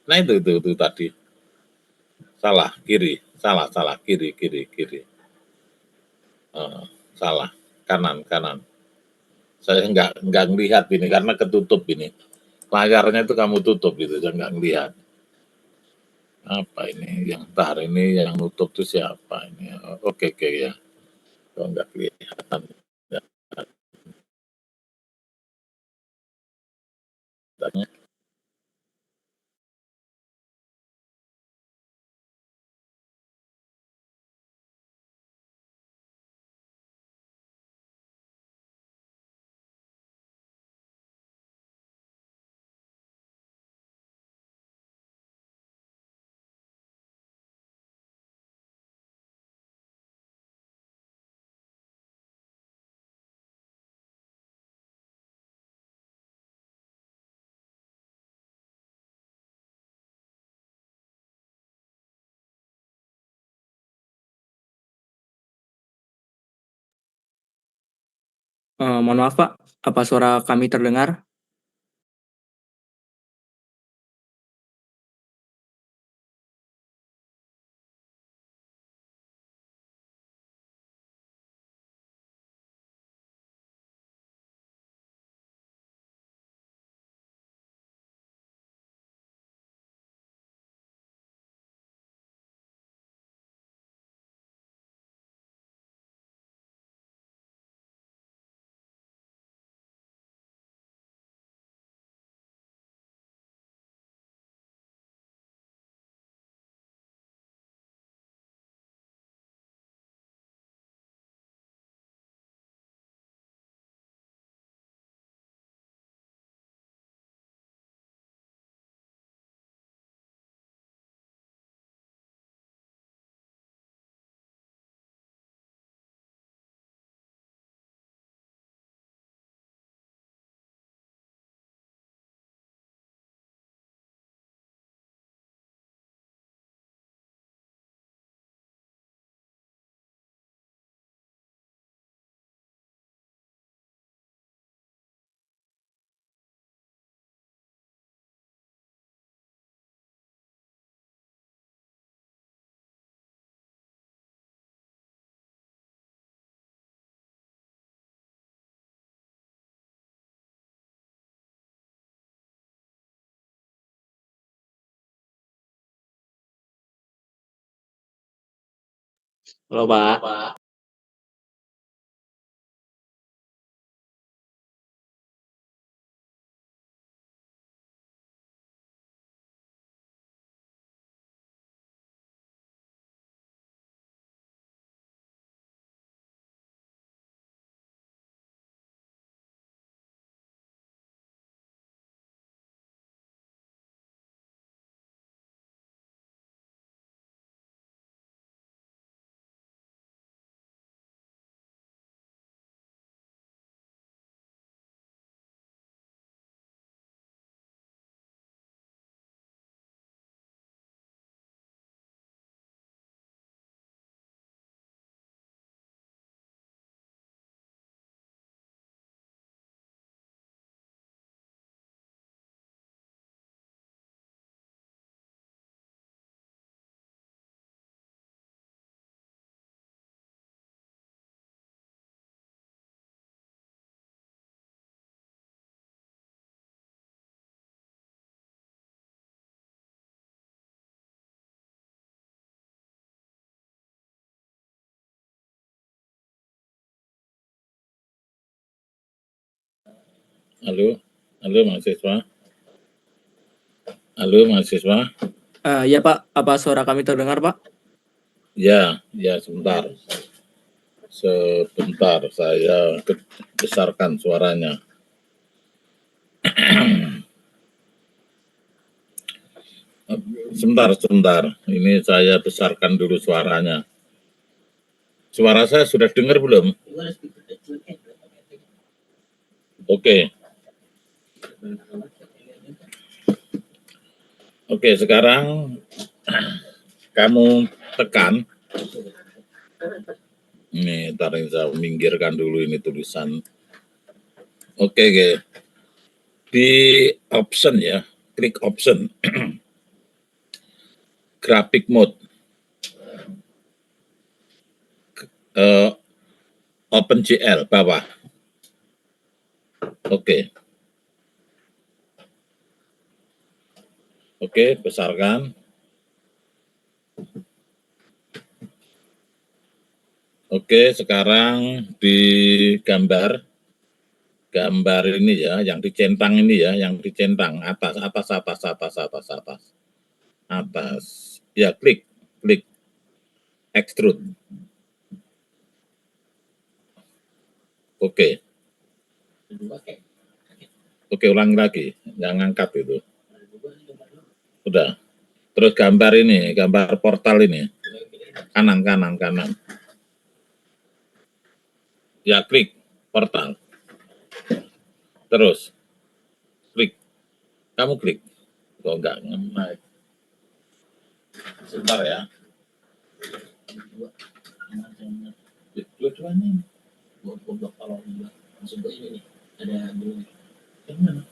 Nah itu tadi. Salah, kiri, salah, salah, kiri, kiri, kiri. Salah, kanan, kanan. Saya nggak ngelihat ini karena ketutup ini. Layarnya itu kamu tutup gitu, saya nggak ngelihat. Apa ini yang tar ini yang nutup itu siapa ini? Oke, oke ya. Kok nggak kelihatan. Ya. Mohon maaf Pak, apa suara kami terdengar? Halo Pak. Halo, halo mahasiswa. Halo mahasiswa. Ya Pak, apa suara kami terdengar Pak? Ya, ya sebentar. Sebentar, saya besarkan suaranya. Sebentar. Ini saya besarkan dulu suaranya. Suara saya sudah dengar belum? Oke. Oke, sekarang kamu tekan. Ini, ntar ini saya minggirkan dulu ini tulisan. Oke. Di option ya, klik option. Graphic mode. OpenGL bawah. Oke, besarkan. Oke, sekarang di gambar ini ya, yang dicentang ini ya, yang dicentang atas. Ya, klik extrude. Oke, ulangi lagi, yang angkat itu. Udah. Terus gambar ini, gambar portal ini. Kanan. Ya, klik portal. Terus klik. Kamu klik. Kok enggak naik? Sebentar ya. Dua-duanya ini. Kalau masuk ke ini nih, ada dulu. Yang mana?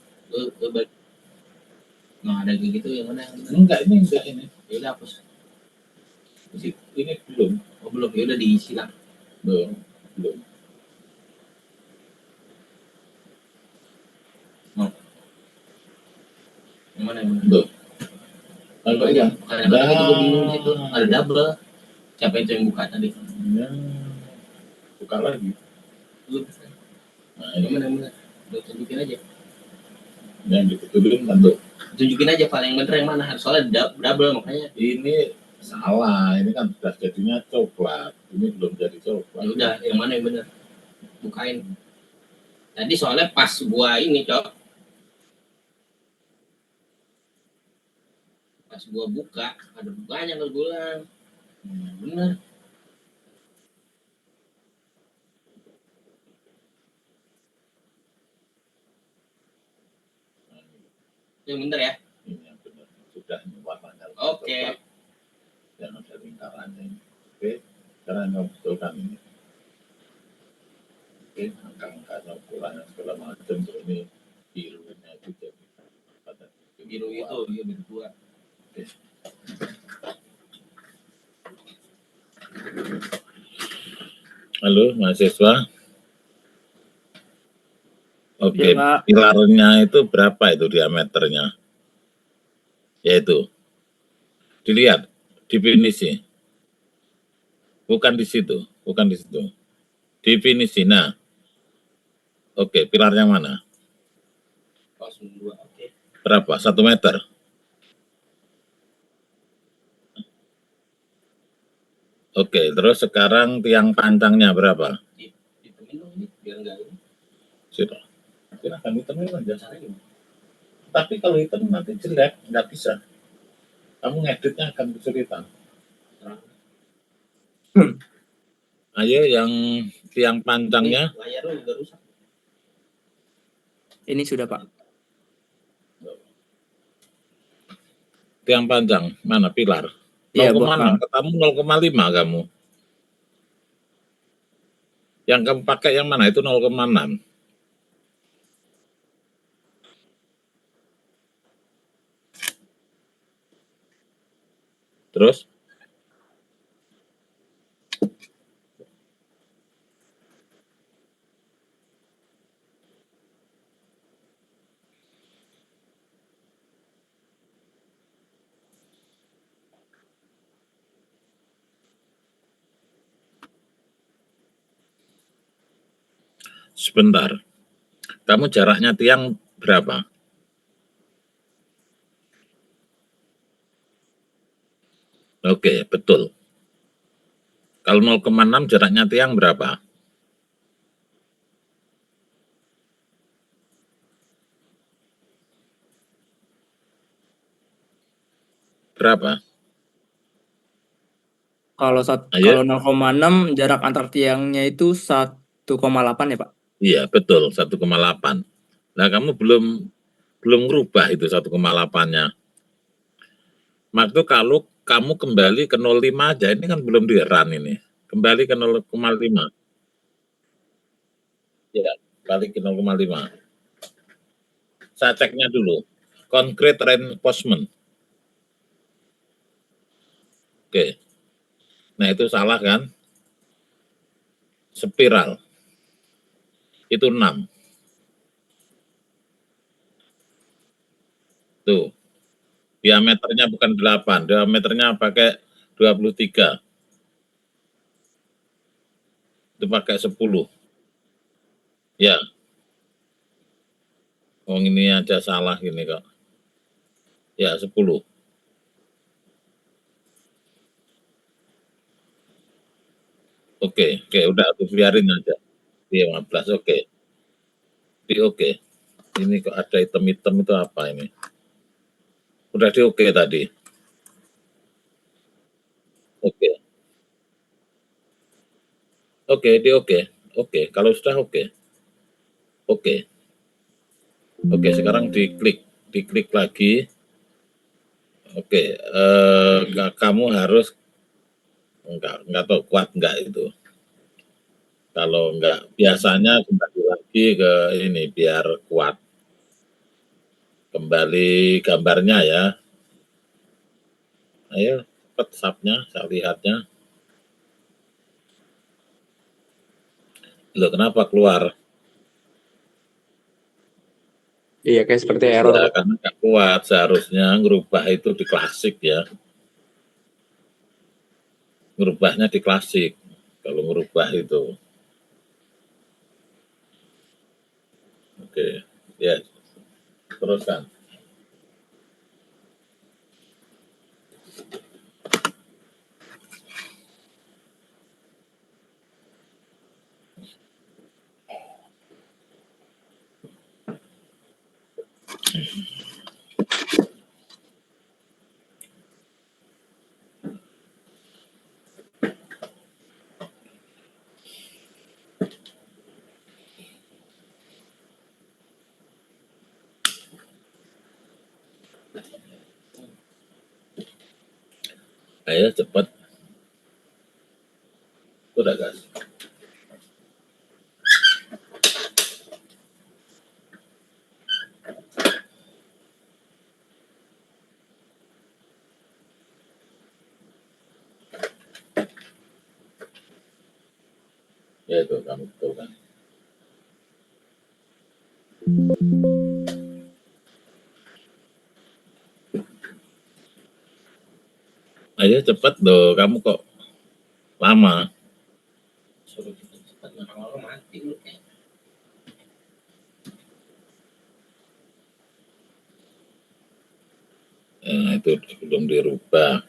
Nah, ada kayak gitu yang mana? Enggak ini. Ya udah hapus. Ini belum. Oh, belum. Ya udah diisi lah. Belum. Yang mana? Belum. Kalau ya, karena itu gue bingung di situ. Ada double. Siapa itu yang buka tadi? Ya, buka lagi. Belum. Nah, yang mana? Udah tunjukin aja. Yang ditutupin bentuk. Tunjukin aja file yang bener yang mana. Soalnya double makanya. Ini salah. Ini kan sudah jadinya coklat. Ini belum jadi coklat. Ya udah, yang mana yang bener? Bukain. Tadi soalnya pas gua ini, Cok. Pas gua buka, ada banyak yang bilang. Bener. Yang bener ya? Ini yang bener. Sudah warnanya. Oke. Yang ada lingkarannya. Oke. Sekarang yang betulkan ini. Oke. Angka-angkanya ukurannya segala macam. Ini birunya itu jadi. Biru itu, ya biru dua. Oke. Halo mahasiswa. Oke, Ya, Pak. pilarnya itu berapa itu diameternya? Yaitu, dilihat definisi. Bukan di situ, bukan di situ. Definisi. Nah, oke, pilar yang mana? Berapa? 1 meter. Oke, terus sekarang tiang panjangnya berapa? Sudah. Silahkan hitungin aja. Tapi kalau hitung nanti jelek, nggak bisa. Kamu ngeditnya akan kesulitan. Ayo yang tiang panjangnya. Ini sudah Pak. Tiang panjang, mana pilar? Iya, 0,6, ketemu 0,5 kamu. Yang kamu pakai yang mana? Itu 0,6. Terus? Sebentar. Kamu jaraknya tiang berapa? Oke, betul. Kalau 0,6 jaraknya tiang berapa? Berapa? Kalau Ayo. kalau 0,6 jarak antar tiangnya itu 1,8 ya Pak? Iya, betul, 1,8. Nah, kamu belum ngerubah itu 1,8-nya. Maksud kalau kamu kembali ke 0,5 aja, ini kan belum di-run ini. Kembali ke 0,5. Ya, balik ke 0,5. Saya ceknya dulu. Concrete reinforcement. Oke. Nah, itu salah kan? Spiral. Itu 6. Tuh. Diameternya bukan 8, diameternya pakai 23. Itu pakai 10. Ya. Oh, ini aja salah gini kok. Ya, 10. Oke, udah aku biarin aja. 15, oke. Oke. Ini kok ada item-item itu apa ini? Udah di oke tadi. Oke. Oke, di oke. Oke, kalau sudah oke. Oke. Oke, sekarang diklik lagi. Oke, kamu harus enggak tahu kuat enggak itu. Kalau enggak, biasanya kembali lagi ke ini biar kuat. Kembali gambarnya ya. Ayo, cepat subnya, saya lihatnya. Loh, kenapa keluar? Iya, kayak seperti error. Ya, karena nggak kuat. Seharusnya ngerubah itu di klasik ya. Ngerubahnya di klasik. Kalau ngerubah itu. Oke, ya. Teruskan. Ayo cepat. Udah gas. Ya itu kamu betul kan. Ayo cepat loh, kamu kok lama. Suruh cepat orang mati lu. Itu belum dirubah.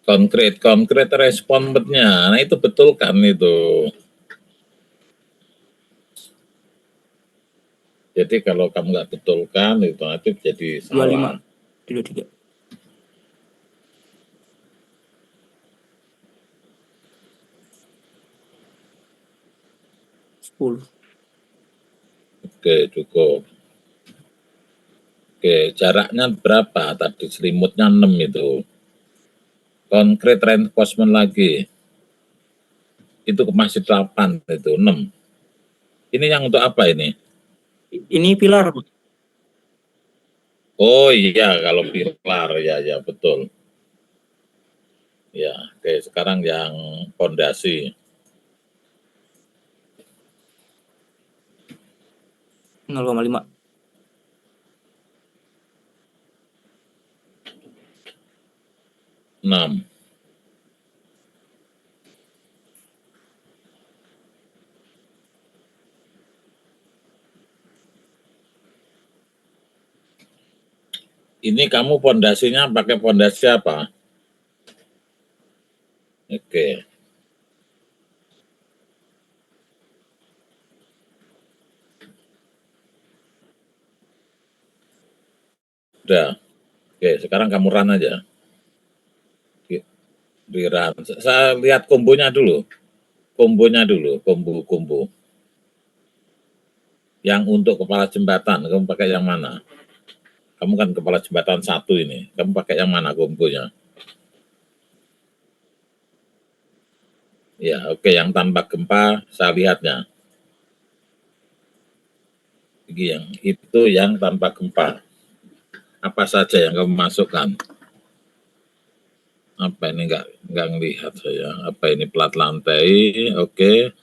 Konkret respondennya, nah itu betul kan itu. Jadi kalau kamu nggak betulkan itu nanti jadi 25, salah. 23. Oke, cukup. Oke, jaraknya berapa? Tadi selimutnya 6 itu. Konkret reinforcement lagi. Itu masih 8, itu 6. Ini yang untuk apa ini? Ini pilar, Pak. Oh iya, kalau pilar, ya betul. Ya, oke, sekarang yang fondasi. 0,5. Enam. Ini kamu fondasinya pakai fondasi apa? Oke. Udah. Oke, sekarang kamu run aja. Di run. Saya lihat kombonya dulu. Kombo. Yang untuk kepala jembatan, kamu pakai yang mana? Kamu kan kepala jembatan 1 ini. Kamu pakai yang mana kombonya? Ya, oke, yang tanpa gempa saya lihatnya. Itu yang tanpa gempa. Apa saja yang kamu masukkan? Apa ini enggak ngelihat saya. Apa ini plat lantai? Oke.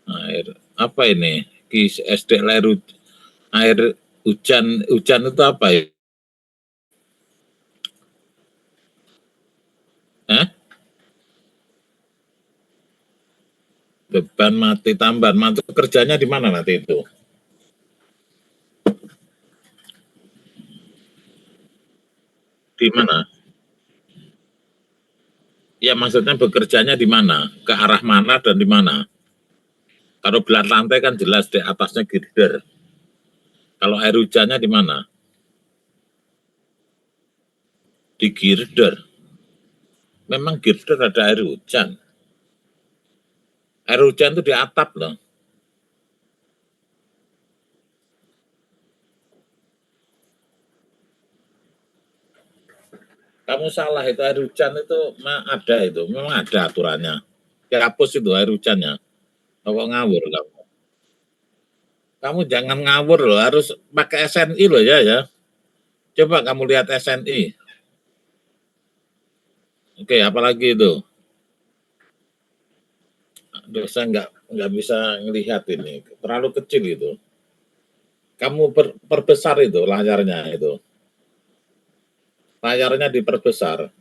Air. Apa ini? Kis SD air hujan itu apa ya? Beban mati tambahan. Mantu kerjanya di mana nanti itu? Di mana? Ya maksudnya bekerjanya di mana? Ke arah mana dan di mana? Kalau belat lantai kan jelas di atasnya girder. Kalau air hujannya di mana? Di girder. Memang girder ada air hujan. Air hujan itu di atap loh. Kamu salah, itu air hujan itu ada itu, memang ada aturannya. Ya hapus itu air hujannya. Kok ngawur kamu? Kamu jangan ngawur loh, harus pakai SNI loh ya. Coba kamu lihat SNI. Oke, apalagi itu? Aduh, saya nggak bisa ngelihat ini, terlalu kecil itu. Kamu perbesar itu layarnya itu. Layarnya diperbesar,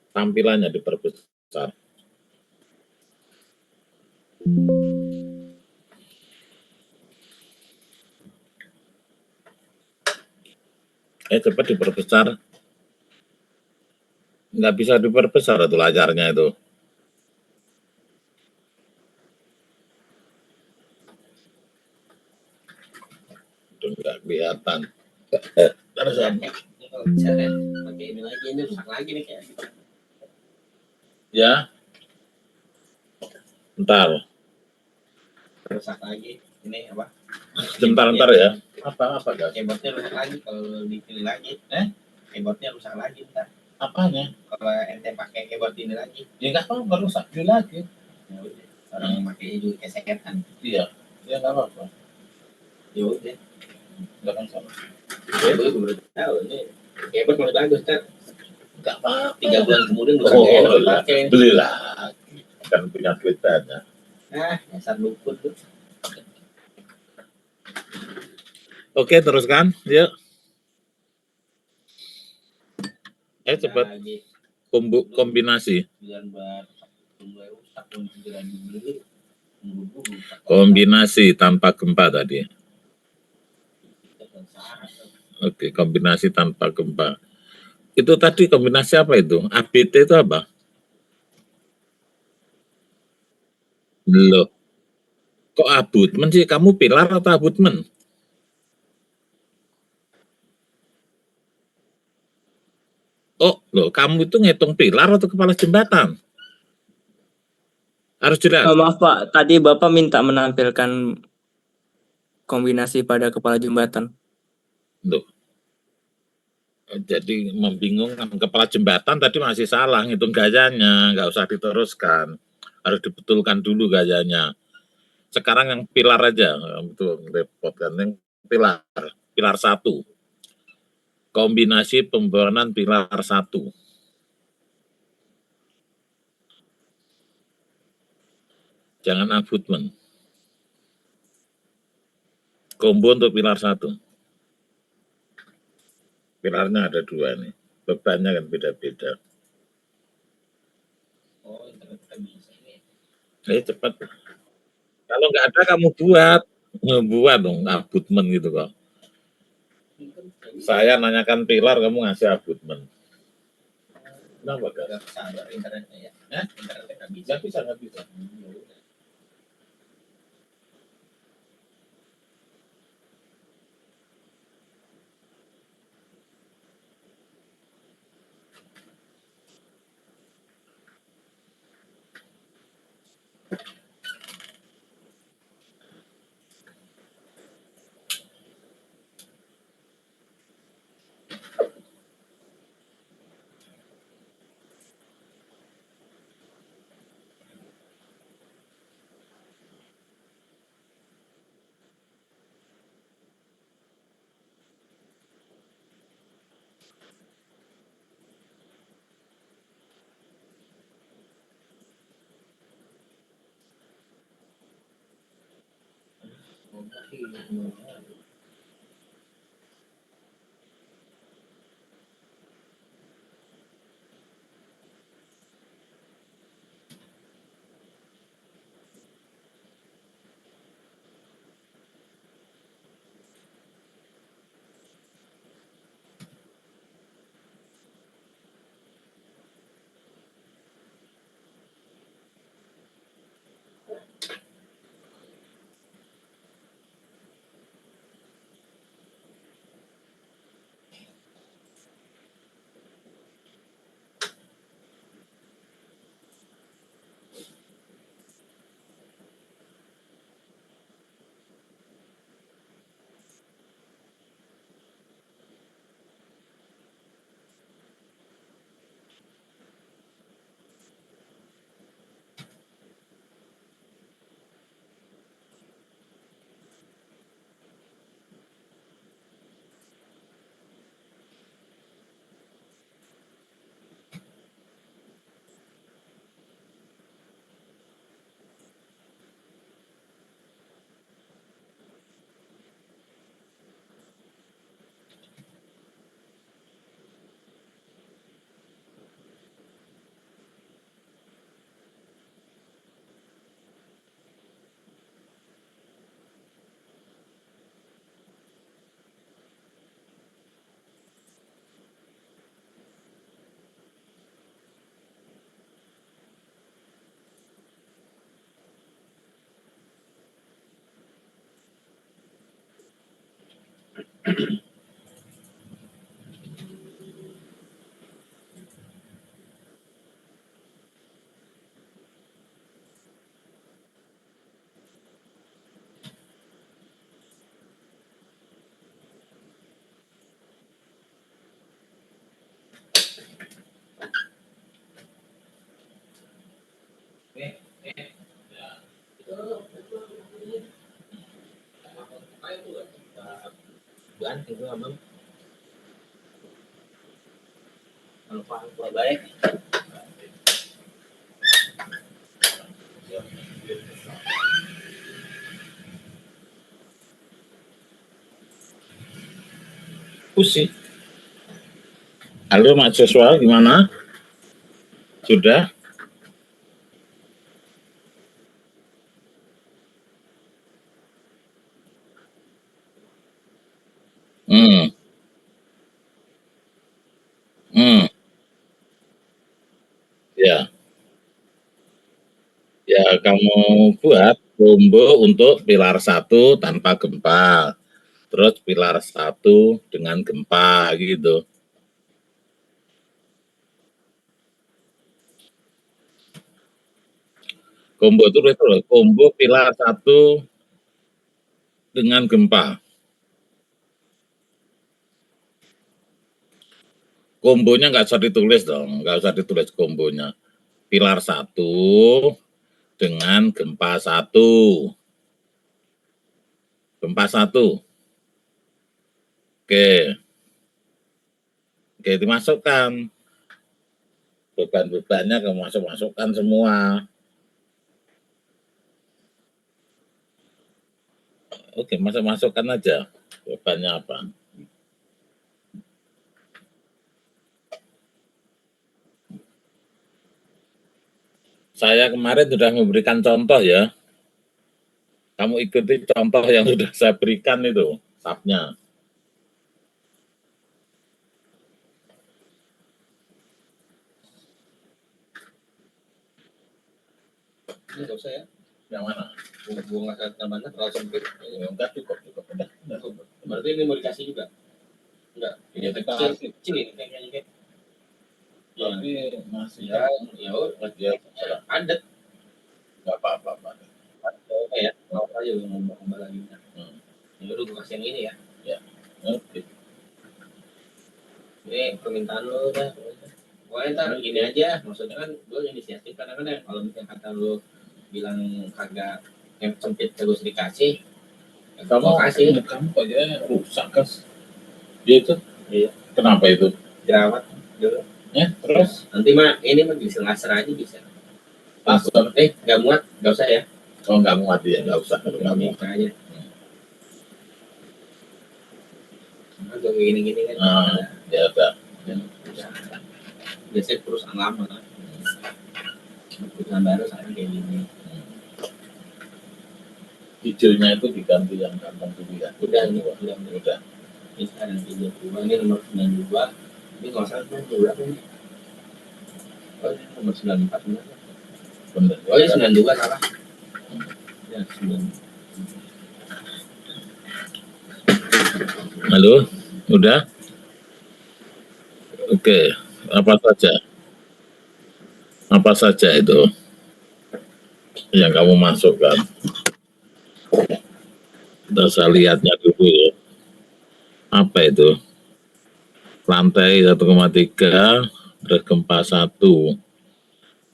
tampilannya diperbesar. Cepat diperbesar. Nggak bisa diperbesar itu layarnya itu. Itu nggak kelihatan. Terus apa? Pakai ini lagi, ini rusak lagi nih kayak. Ya. Bentar. Rusak lagi. Ini apa? Bentar ya. Apa guys? Keyboardnya rusak lagi kalau dipilih lagi. Keyboardnya rusak lagi ntar. Apanya? Kalau ente pakai keyboard ini lagi. Ya nggak apa-apa, rusak dulu lagi. Ya udah. Orang yang pakai juga keseketan. Iya. Ya nggak apa-apa. Ya udah. Nggak kan sama. Ya udah, gue baru tahu ini keyboard masih bagus kan. Nggak apa-apa. 3 bulan kemudian udah enak dipakai. Belilah. Kan punya duitnya. Dasar dukun tuh. Oke, teruskan. Yuk. cepat Lagi kombinasi. bulan buat tunggu rusak pun segera dibeli. Buru-buru, Kombinasi tanpa gempa tadi. kita kan syarat. Oke, kombinasi tanpa gempa. Itu tadi kombinasi apa itu? ABT itu apa? Loh, kok abutmen sih? Kamu pilar atau abutmen? Oh, loh, kamu itu ngitung pilar atau kepala jembatan? Harus jelas. Maaf Pak, tadi Bapak minta menampilkan kombinasi pada kepala jembatan. Loh, jadi membingungkan. Kepala jembatan tadi masih salah ngitung gayanya, nggak usah diteruskan. Harus dibetulkan dulu gayanya. Sekarang yang pilar aja, itu repot kan. Yang pilar 1. Kombinasi pembangunan pilar 1. Jangan abutmen. Combo untuk pilar 1. Pilarnya ada 2 nih. Bebannya kan beda-beda. Oh, internet kita bisa nih. Cepat. Kalau nggak ada kamu buat. Ngebuat dong, abutmen gitu kok. Saya nanyakan pilar, kamu ngasih abutmen. Kenapa, Kak? Nggak sabar internetnya ya. Internetnya nggak bisa. Nggak bisa. Ganti itu abang. Kalau paham baik. Pusing. Halo mahasiswa, gimana? Sudah? Hmm, hmm, ya. Ya, kamu buat combo untuk pilar 1 tanpa gempa, terus pilar 1 dengan gempa gitu. Combo itu loh, combo pilar 1 dengan gempa. Kombonya nggak usah ditulis dong, nggak usah ditulis kombonya. Pilar 1 dengan gempa 1. Gempa 1. Oke. Oke, dimasukkan. Beban-bebannya kamu masukkan semua. Oke, masukkan aja. Bebannya apa? Saya kemarin sudah memberikan contoh ya. Kamu ikuti contoh yang sudah saya berikan itu, SAP-nya. Ini nggak usah ya. Yang mana? Gua nggak tambahnya terlalu sempit. Enggak, cukup. Udah. Berarti ini mau dikasih juga? Enggak. Ini kecil ini kayaknya. Tapi masih Ya, ya, padat. nggak apa-apa. Oke ya, mau aja ngomong lagi. Ya udah gue kasih yang ini ya. Oke. Ini permintaan lo dah. Pokoknya ntar gini aja, maksudnya kan gue inisiatif kadang-kadang kalau misalnya kata lo bilang kagak yang sempit terus dikasih, ya Kamu kasih kamu aja rusak kan? Itu? Iya. Kenapa itu? jerawat dulu. Ya, terus? Nanti mah ini mah bisa laser aja bisa. Laser. Nggak muat, nggak usah ya. Oh, nggak muat ya, nggak usah. Nggak muat. Bisa aja. Atau gini-gini kan. Ya udah. Biasanya perusahaan lama kan. Perusahaan baru sekarang kayak gini. Hijaunya itu diganti yang kantong pilihan. Udah. Udah. Ini sekarang 32, ini nomor 92. Ini nggak salah nomor berapa ini? Oh, ini nomor 94 benar. Bener. Oh, ini 92 salah. Ya, 9. Halo, udah? Oke, apa saja itu yang kamu masukkan? Kita saya lihatnya dulu ya. Apa itu? Lantai 1,3, terus gempa 1,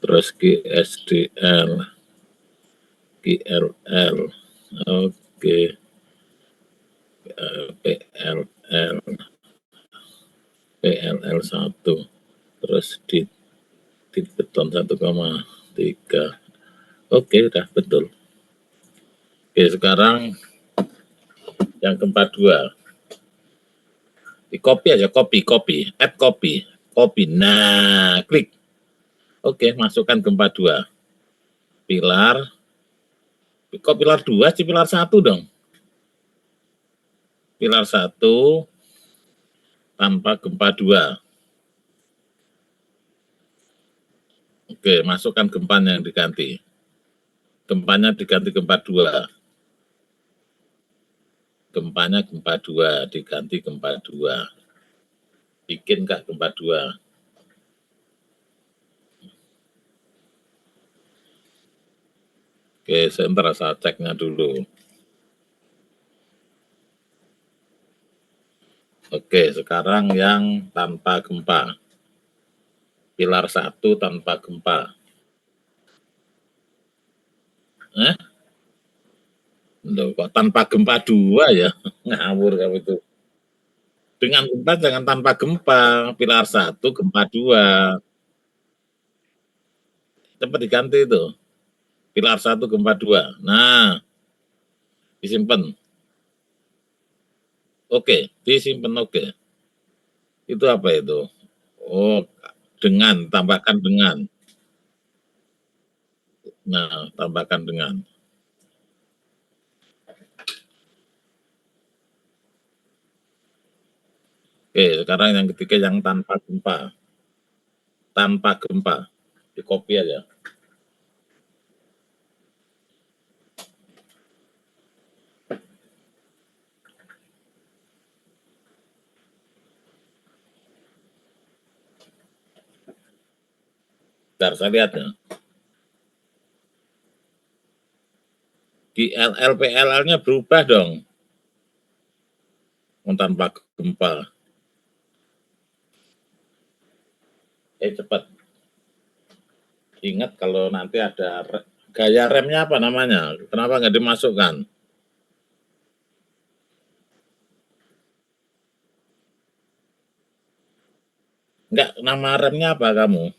terus GSDL, GLL, oke, PLL, PLL 1, terus di beton 1,3. Oke, udah betul. Oke, sekarang yang gempa 2. Di copy aja, add copy. Nah, klik. Oke, masukkan gempa 2. Pilar. Kok pilar 2 sih, pilar 1 dong. Pilar 1 tanpa gempa 2. Oke, masukkan gempanya yang diganti. Gempanya diganti gempa 2. Gempanya gempa 2, diganti gempa 2. Bikin Kak gempa 2. Oke, sebentar saya ceknya dulu. Oke, sekarang yang tanpa gempa. Pilar 1 tanpa gempa. Loh, kok tanpa gempa 2 ya? Ngawur kamu itu. Dengan gempa jangan tanpa gempa. Pilar 1 gempa 2. Cepat diganti itu. Pilar 1 gempa 2. Nah, disimpan. Oke, disimpan oke. Itu apa itu? Oh, dengan, tambahkan dengan. Nah, tambahkan dengan. Oke, sekarang yang ketiga yang tanpa gempa. Tanpa gempa. Di copy aja. Bentar, saya lihat ya. Di LLPLL-nya berubah dong. Tanpa gempa. Cepat. Ingat kalau nanti ada gaya remnya apa namanya? Kenapa nggak dimasukkan? Enggak, nama remnya apa kamu?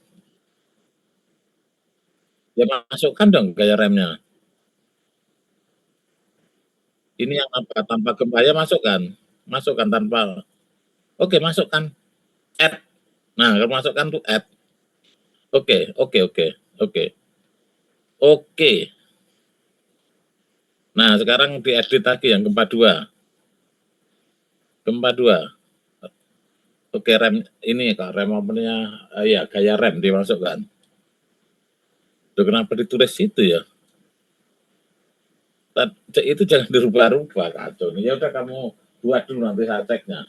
Ya masukkan dong gaya remnya. Ini yang apa? Tanpa gempa ya masukkan. Masukkan tanpa. Oke, masukkan. Add. Nah, kalau masukkan tuh add. Oke, oke, oke, oke. Oke. Nah, sekarang diedit lagi yang gempa 2. Gempa 2. Oke, rem ini Kak, rem opennya ya gaya rem dimasukkan. Tuh, kenapa ditulis itu ya? Itu jangan dirubah-rubah kacau. Ya udah kamu buat dulu nanti saya ceknya.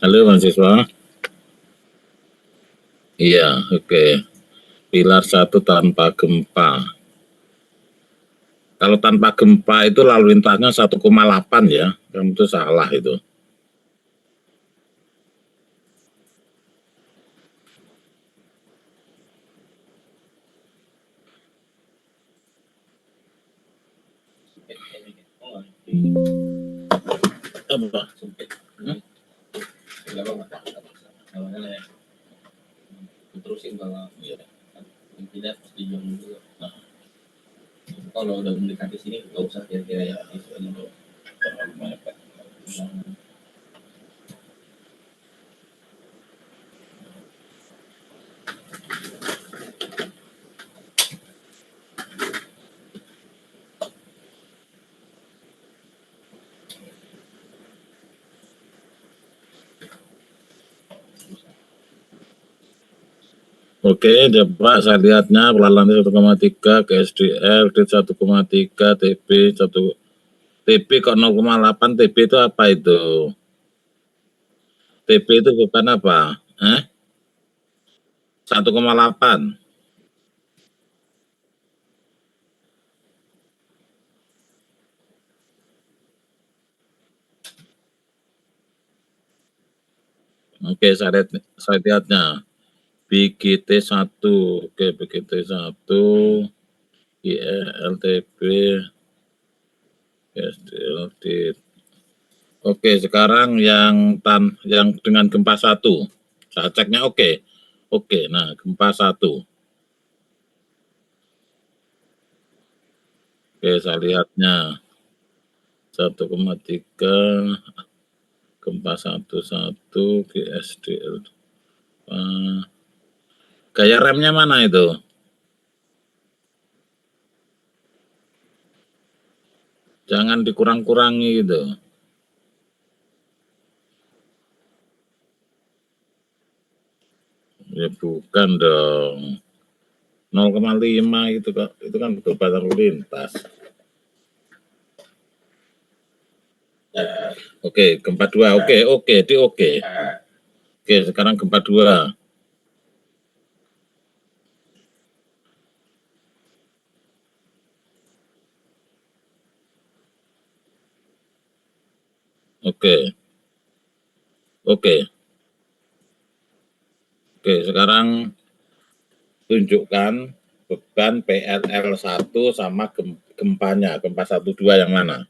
Halo mahasiswa. Iya, oke. Pilar 1 tanpa gempa. Kalau tanpa gempa itu lalu lintasnya 1,8 ya. Kamu itu salah itu. Apa? Sempit. Nggak apa-apa. Awalnya terusin kalau tidak pasti dijual dulu. Nah, kalau udah mendekati sini nggak usah kira-kira ya. Oke, coba saya lihatnya pelalantai 1,3 ke SDL, D 1,3, TB 1, TB kok 0,8, TB itu apa itu? TB itu bukan apa? 1,8. Oke, saya lihatnya. BGT1, oke, BGT1, ILTB, SDLD. Oke, sekarang yang dengan gempa 1. Saya ceknya oke. Oke, nah gempa 1. Oke, saya lihatnya 1,3 gempa 11 GSDL. Gaya remnya mana itu? Jangan dikurang-kurangi gitu. Ya bukan dong. 0,5 itu kan gempa lalu lintas. Oke, gempa 2. Oke. Oke, sekarang gempa 2. Oke, sekarang tunjukkan beban PLL 1 sama gempanya, gempa 1-2 yang mana?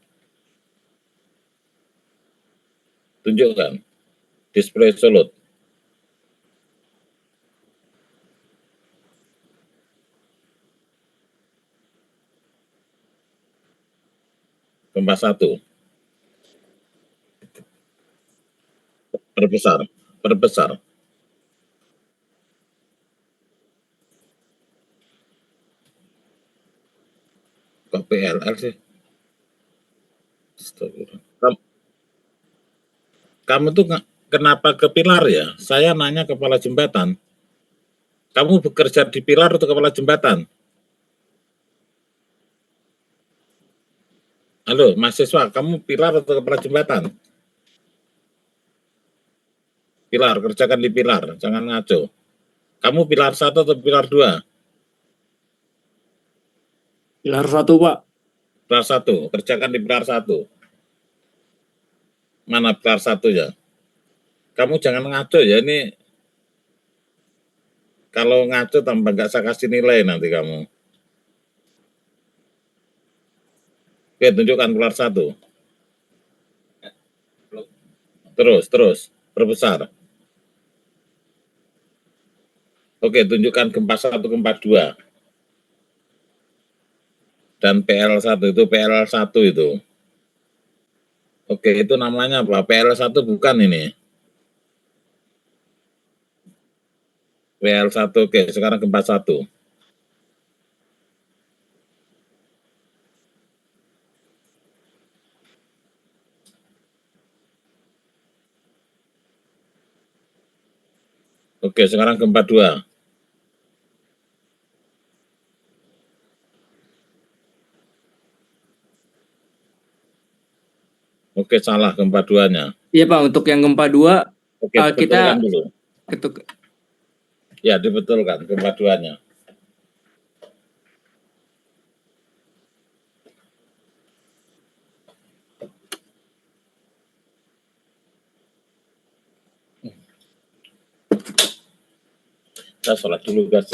Tunjukkan. Display solid. Gempa 1. Perbesar. Kok PLL sih? Astagfirullah. Kamu tuh kenapa ke pilar ya? Saya nanya kepala jembatan. Kamu bekerja di pilar atau kepala jembatan? Halo, mahasiswa, kamu pilar atau kepala jembatan? Pilar, kerjakan di pilar, jangan ngaco. Kamu pilar 1 atau pilar 2? Pilar 1, Pak. Pilar 1, kerjakan di pilar 1. Mana pilar 1 ya? Kamu jangan ngaco ya, ini kalau ngaco tambah nggak saya kasih nilai nanti kamu. Oke, tunjukkan pilar 1. Terus, perbesar. Oke, tunjukkan gempa 1, gempa 2. Dan PL1 itu PL1 itu. Oke, itu namanya apa? PL1 bukan ini. PL1, oke, sekarang gempa 1. Oke, sekarang gempa 2. Oke, salah gempa 2-nya. Iya, Pak, untuk yang gempa 2 Oke, kita dibetulkan dulu. ketuk. Ya, dibetulkan gempa 2-nya. Saya sholat dulu, guys.